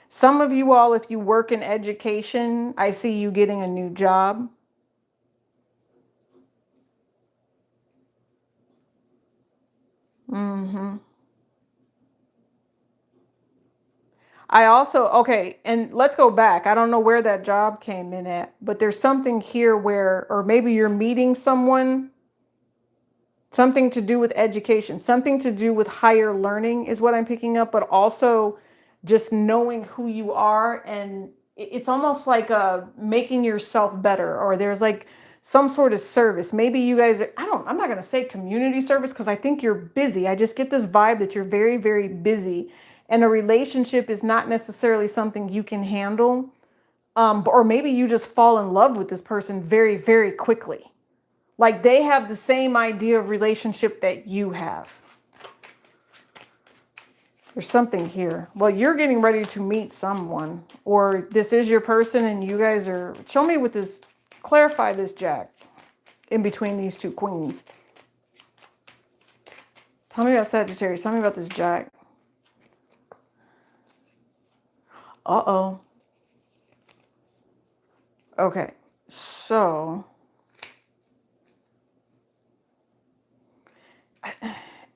[SPEAKER 1] Some of you all, if you work in education, I see you getting a new job. I also, okay, and let's go back. I don't know where that job came in at, but there's something here where, or maybe you're meeting someone, something to do with education, something to do with higher learning is what I'm picking up, but also just knowing who you are. And it's almost like making yourself better, or there's like some sort of service. Maybe you guys are, I'm not going to say community service because I think you're busy. I just get this vibe that you're very, very busy. And a relationship is not necessarily something you can handle. Or maybe you just fall in love with this person very, very quickly. Like they have the same idea of relationship that you have. There's something here. Well, you're getting ready to meet someone, or this is your person and you guys are, show me with this, clarify this Jack in between these two queens. Tell me about Sagittarius. Tell me about this Jack. Uh-oh. Okay, so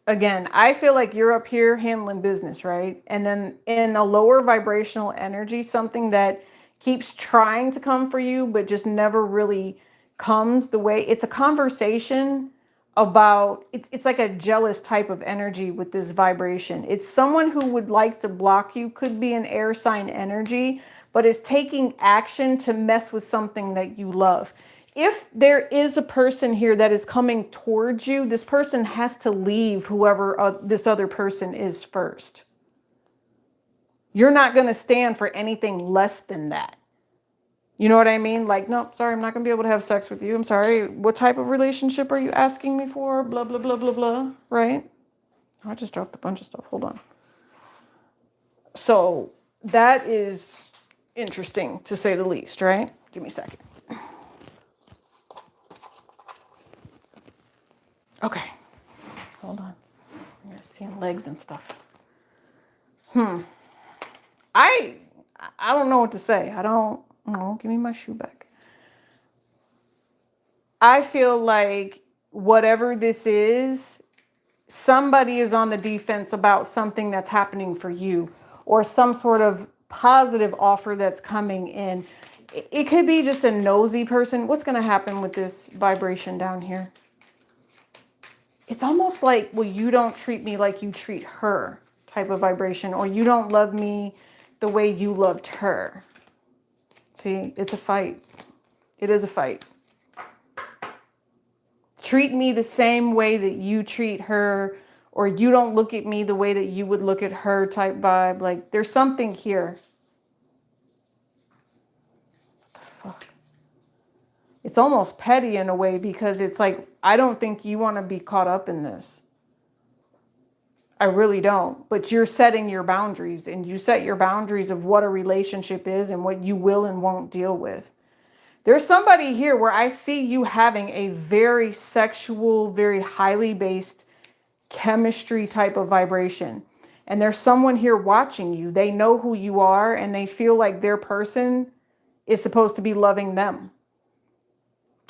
[SPEAKER 1] again, I feel like you're up here handling business, right? And then in a lower vibrational energy, something that keeps trying to come for you, but just never really comes the way. It's a conversation about, it's like a jealous type of energy with this vibration. It's someone who would like to block you, could be an air sign energy, but is taking action to mess with something that you love. If there is a person here that is coming towards you, this person has to leave whoever this other person is first. You're not going to stand for anything less than that. You know what I mean? Like, nope, sorry, I'm not going to be able to have sex with you. I'm sorry. What type of relationship are you asking me for? Blah, blah, blah, blah, blah. Right? I just dropped a bunch of stuff. Hold on. So that is interesting to say the least, right? Give me a second. Okay. Hold on. I'm seeing legs and stuff. I don't know what to say. I don't know. Give me my shoe back. I feel like whatever this is, somebody is on the defense about something that's happening for you or some sort of positive offer that's coming in. It could be just a nosy person. What's going to happen with this vibration down here? It's almost like, well, you don't treat me like you treat her type of vibration, or you don't love me the way you loved her. See, it's a fight. It is a fight. Treat me the same way that you treat her, or you don't look at me the way that you would look at her type vibe. Like, there's something here. What the fuck? It's almost petty in a way, because it's like, I don't think you want to be caught up in this. I really don't. But you're setting your boundaries, and you set your boundaries of what a relationship is and what you will and won't deal with. There's somebody here where I see you having a very sexual, very highly based chemistry type of vibration. And there's someone here watching you. They know who you are, and they feel like their person is supposed to be loving them.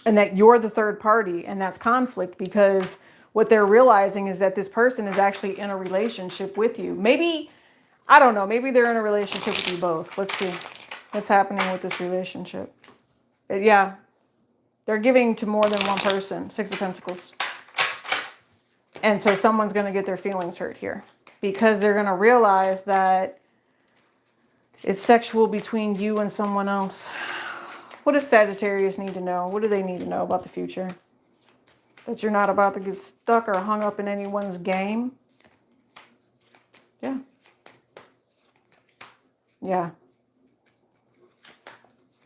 [SPEAKER 1] And that you're the third party, and that's conflict, because what they're realizing is that this person is actually in a relationship with you. Maybe, I don't know, maybe they're in a relationship with you both. Let's see what's happening with this relationship. Yeah, they're giving to more than one person. 6 of Pentacles. And so someone's going to get their feelings hurt here, because they're going to realize that it's sexual between you and someone else. What does Sagittarius need to know? What do they need to know about the future? That you're not about to get stuck or hung up in anyone's game? Yeah. Yeah.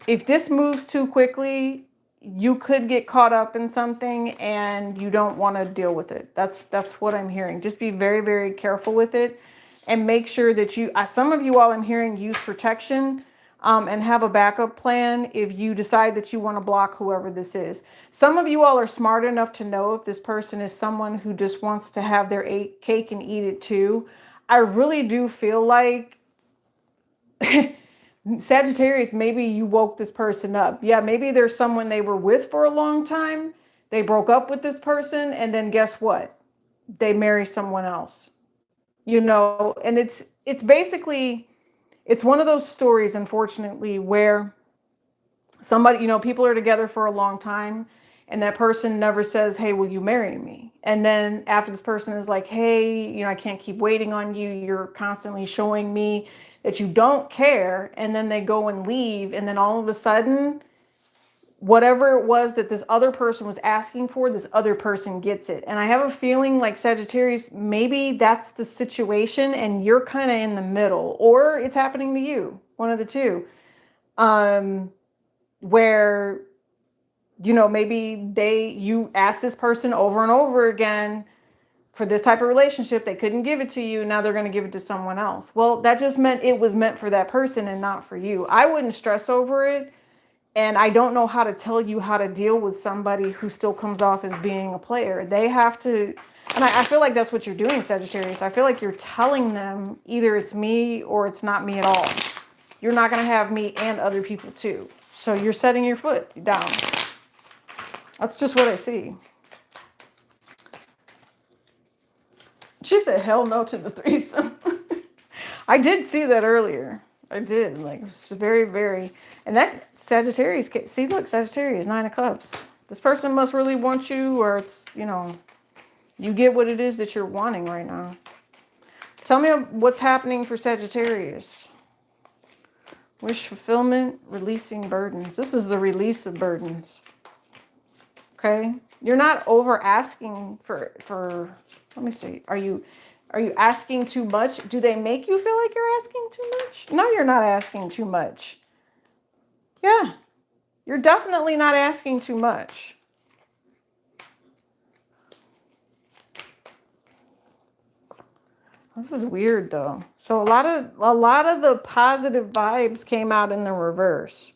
[SPEAKER 1] If this moves too quickly, you could get caught up in something and you don't want to deal with it. That's what I'm hearing. Just be very, very careful with it, and make sure that you, some of you all I'm hearing, use protection and have a backup plan if you decide that you want to block whoever this is. Some of you all are smart enough to know if this person is someone who just wants to have their cake and eat it too. I really do feel like Sagittarius, maybe you woke this person up. Yeah, maybe there's someone they were with for a long time. They broke up with this person, and then guess what? They marry someone else. You know, and it's basically, it's one of those stories, unfortunately, where somebody, you know, people are together for a long time, and that person never says, hey, will you marry me? And then after this person is like, hey, you know, I can't keep waiting on you. You're constantly showing me that you don't care. And then they go and leave. And then all of a sudden, whatever it was that this other person was asking for, this other person gets it. And I have a feeling like Sagittarius, maybe that's the situation and you're kind of in the middle, or it's happening to you, one of the two, where, you know, maybe you ask this person over and over again for this type of relationship. They couldn't give it to you. Now they're going to give it to someone else. Well, that just meant it was meant for that person and not for you. I wouldn't stress over it. And I don't know how to tell you how to deal with somebody who still comes off as being a player. They have to, and I feel like that's what you're doing, Sagittarius. I feel like you're telling them either it's me or it's not me at all. You're not going to have me and other people too. So you're setting your foot down. That's just what I see. She said, hell no to the threesome. I did see that earlier. I did. Like, it was very, very... And that Sagittarius... See, look, Sagittarius, 9 of Cups. This person must really want you, or it's, you know, you get what it is that you're wanting right now. Tell me what's happening for Sagittarius. Wish fulfillment, releasing burdens. This is the release of burdens. Okay? You're not over asking for let me see. Are you asking too much? Do they make you feel like you're asking too much? No, you're not asking too much. Yeah. You're definitely not asking too much. This is weird though. So a lot of the positive vibes came out in the reverse.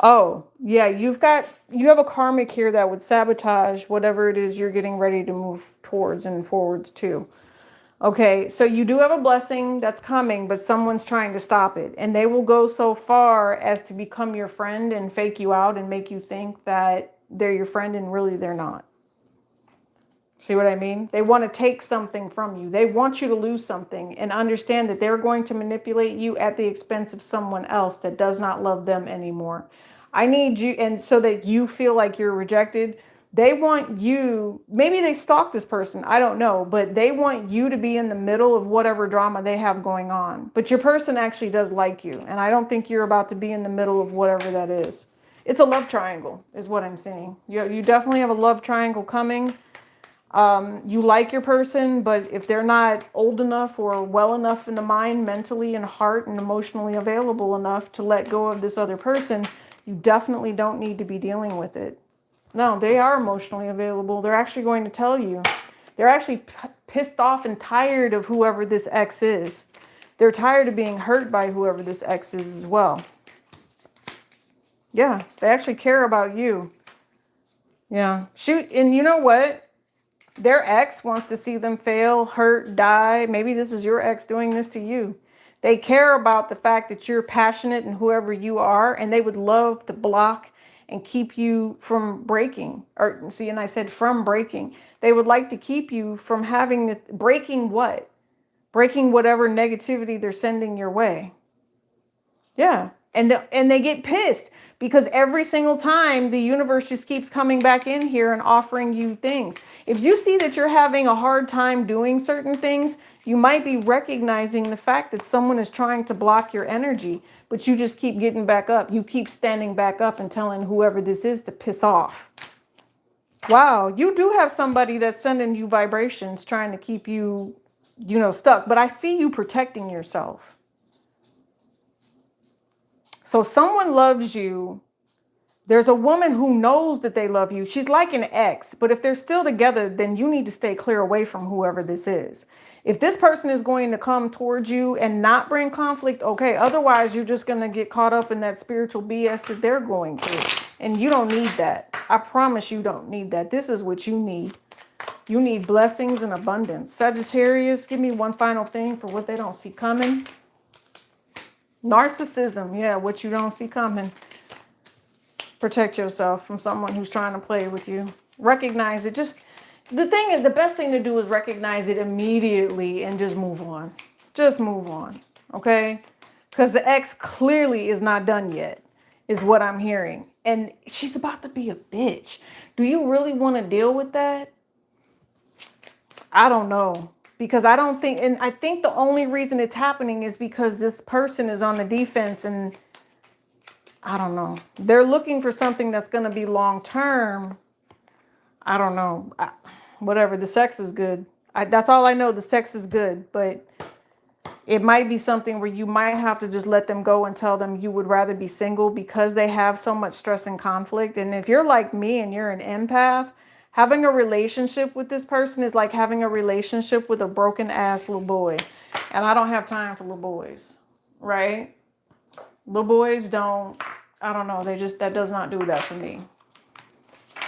[SPEAKER 1] Oh, yeah, you have a karmic here that would sabotage whatever it is you're getting ready to move towards and forwards to. Okay, so you do have a blessing that's coming, but someone's trying to stop it. And they will go so far as to become your friend and fake you out and make you think that they're your friend and really they're not. See what I mean? They want to take something from you. They want you to lose something and understand that they're going to manipulate you at the expense of someone else that does not love them anymore. I need you, and so that you feel like you're rejected. They want you, maybe they stalk this person, I don't know, but they want you to be in the middle of whatever drama they have going on. But your person actually does like you, and I don't think you're about to be in the middle of whatever that is. It's a love triangle, is what I'm saying. You definitely have a love triangle coming. You like your person, but if they're not old enough or well enough in the mind, mentally and heart and emotionally available enough to let go of this other person, you definitely don't need to be dealing with it. No, they are emotionally available. They're actually going to tell you. They're actually pissed off and tired of whoever this ex is. They're tired of being hurt by whoever this ex is as well. Yeah, they actually care about you. Yeah. Shoot, and you know what? Their ex wants to see them fail, hurt, die. Maybe this is your ex doing this to you. They care about the fact that you're passionate and whoever you are, and they would love to block and keep you from breaking. Or see, and I said from breaking. They would like to keep you from having breaking what? Breaking whatever negativity they're sending your way. Yeah. And they get pissed because every single time the universe just keeps coming back in here and offering you things. If you see that you're having a hard time doing certain things, you might be recognizing the fact that someone is trying to block your energy, but you just keep getting back up. You keep standing back up and telling whoever this is to piss off. Wow, you do have somebody that's sending you vibrations trying to keep you, stuck. But I see you protecting yourself. So someone loves you. There's a woman who knows that they love you. She's like an ex, but if they're still together, then you need to stay clear away from whoever this is. If this person is going to come towards you and not bring conflict, okay. Otherwise, you're just going to get caught up in that spiritual BS that they're going through. And you don't need that. I promise you don't need that. This is what you need. You need blessings and abundance. Sagittarius, give me one final thing for what they don't see coming. Narcissism, yeah, what you don't see coming. Protect yourself from someone who's trying to play with you. Recognize it. Just the best thing to do is recognize it immediately and just move on. Just move on, okay? Because the ex clearly is not done yet, is what I'm hearing. And she's about to be a bitch. Do you really want to deal with that? I don't know. Because I don't think, and I think the only reason it's happening is because this person is on the defense and I don't know. They're looking for something that's going to be long term. I don't know. Whatever. The sex is good. That's all I know. The sex is good. But it might be something where you might have to just let them go and tell them you would rather be single because they have so much stress and conflict. And if you're like me and you're an empath, having a relationship with this person is like having a relationship with a broken ass little boy. And I don't have time for little boys, right? Little boys don't, I don't know. That does not do that for me.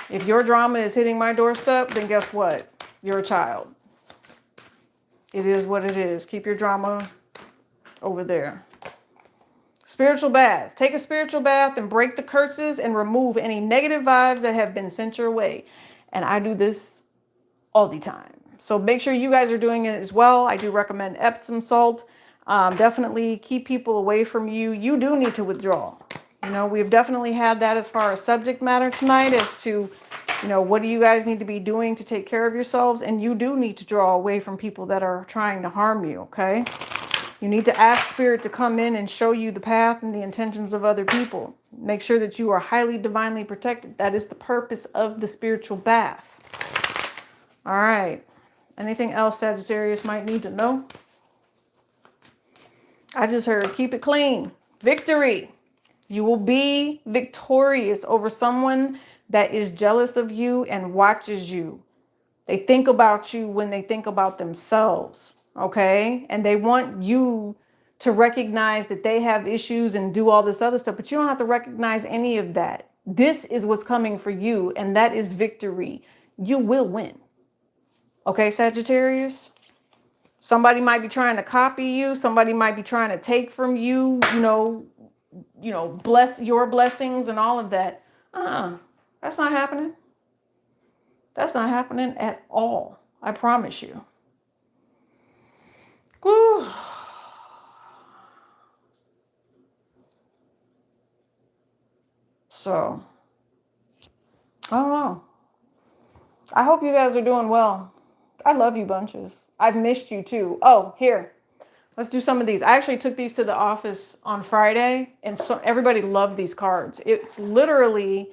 [SPEAKER 1] If your drama is hitting my doorstep, then guess what? You're a child. It is what it is. Keep your drama over there. Spiritual bath. Take a spiritual bath and break the curses and remove any negative vibes that have been sent your way. And I do this all the time. So make sure you guys are doing it as well. I do recommend Epsom salt. Definitely keep people away from you. You do need to withdraw. We've definitely had that as far as subject matter tonight as to, what do you guys need to be doing to take care of yourselves? And you do need to draw away from people that are trying to harm you, okay? You need to ask Spirit to come in and show you the path and the intentions of other people. Make sure that you are highly divinely protected. That is the purpose of the spiritual bath. All right. Anything else Sagittarius might need to know? I just heard keep it clean. Victory. You will be victorious over someone that is jealous of you and watches you. They think about you when they think about themselves, okay? And they want you to recognize that they have issues and do all this other stuff, but you don't have to recognize any of that. This is what's coming for you, and that is victory. You will win. Okay, Sagittarius? Somebody might be trying to copy you. Somebody might be trying to take from you, bless your blessings and all of that. That's not happening. That's not happening at all. I promise you. Whew. So, I don't know. I hope you guys are doing well. I love you bunches. I've missed you too. Oh, here. Let's do some of these. I actually took these to the office on Friday, and so everybody loved these cards. It's literally,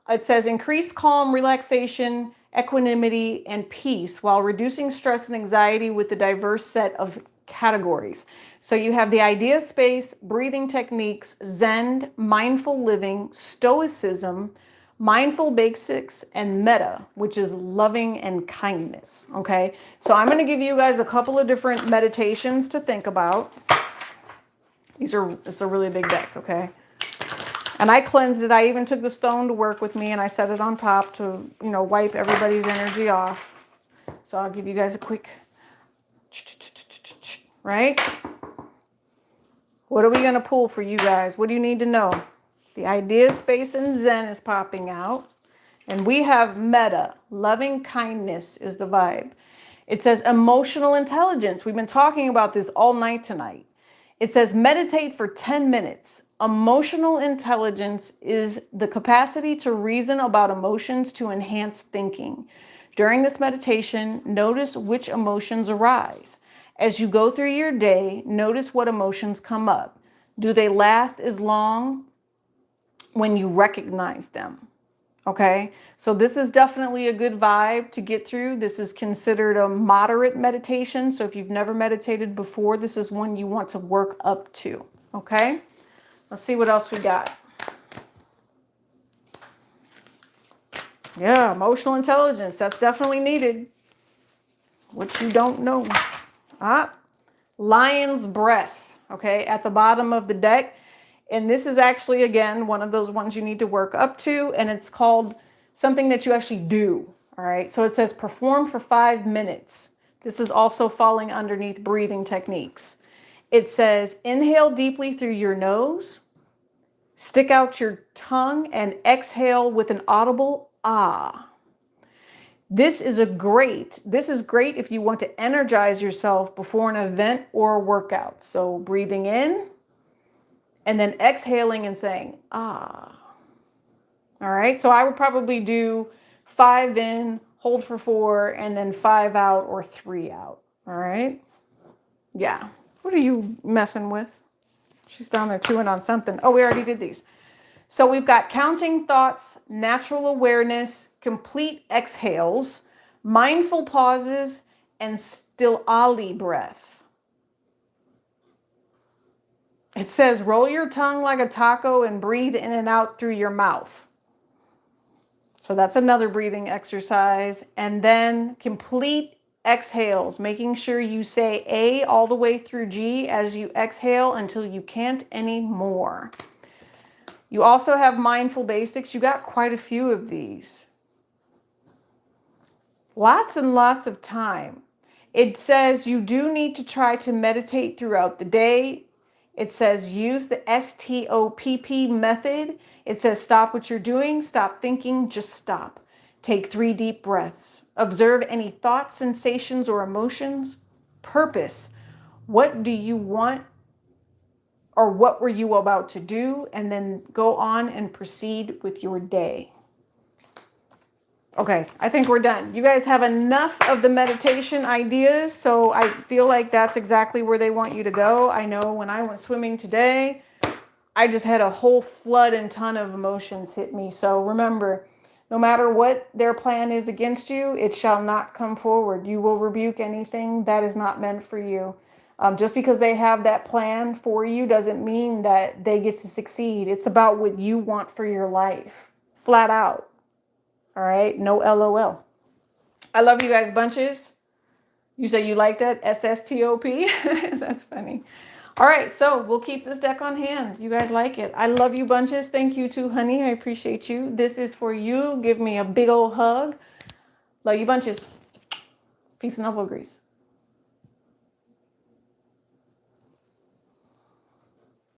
[SPEAKER 1] it says increase calm, relaxation, equanimity, and peace while reducing stress and anxiety with the diverse set of categories. So you have the idea space, breathing techniques, Zen, mindful living, stoicism, mindful basics, and metta, which is loving and kindness. Okay, so I'm going to give you guys a couple of different meditations to think about. It's a really big deck. Okay, and I cleansed it. I even took the stone to work with me, and I set it on top to wipe everybody's energy off. So I'll give you guys a quick right. What are we going to pull for you guys? What do you need to know? The idea space and Zen is popping out. And we have metta. Loving kindness is the vibe. It says emotional intelligence. We've been talking about this all night tonight. It says meditate for 10 minutes. Emotional intelligence is the capacity to reason about emotions to enhance thinking. During this meditation, notice which emotions arise. As you go through your day, notice what emotions come up. Do they last as long when you recognize them? Okay, so this is definitely a good vibe to get through. This is considered a moderate meditation. So if you've never meditated before, this is one you want to work up to. Okay, let's see what else we got. Yeah, emotional intelligence. That's definitely needed. What you don't know. Lion's breath. Okay, at the bottom of the deck. And this is actually, again, one of those ones you need to work up to. And it's called something that you actually do. All right. So it says perform for 5 minutes. This is also falling underneath breathing techniques. It says inhale deeply through your nose. Stick out your tongue and exhale with an audible ah. This is great if you want to energize yourself before an event or a workout. So breathing in. And then exhaling and saying, ah. All right. So I would probably do 5 in, hold for 4, and then 5 out or 3 out. All right. Yeah. What are you messing with? She's down there chewing on something. Oh, we already did these. So we've got counting thoughts, natural awareness, complete exhales, mindful pauses, and still Ali breath. It says, roll your tongue like a taco and breathe in and out through your mouth. So that's another breathing exercise. And then complete exhales, making sure you say A all the way through G as you exhale until you can't anymore. You also have mindful basics. You got quite a few of these. Lots and lots of time. It says you do need to try to meditate throughout the day. It says use the STOPP method. It says stop what you're doing, stop thinking, just stop. Take 3 deep breaths. Observe any thoughts, sensations, or emotions. Purpose. What do you want or what were you about to do? And then go on and proceed with your day. Okay, I think we're done. You guys have enough of the meditation ideas, so I feel like that's exactly where they want you to go. I know when I went swimming today, I just had a whole flood and ton of emotions hit me. So remember, no matter what their plan is against you, it shall not come forward. You will rebuke anything that is not meant for you. Just because they have that plan for you doesn't mean that they get to succeed. It's about what you want for your life. Flat out. All right? No LOL. I love you guys bunches. You say you like that? SSTOP? That's funny. All right, so we'll keep this deck on hand. You guys like it. I love you bunches. Thank you too, honey. I appreciate you. This is for you. Give me a big old hug. Love you bunches. Peace and elbow grease.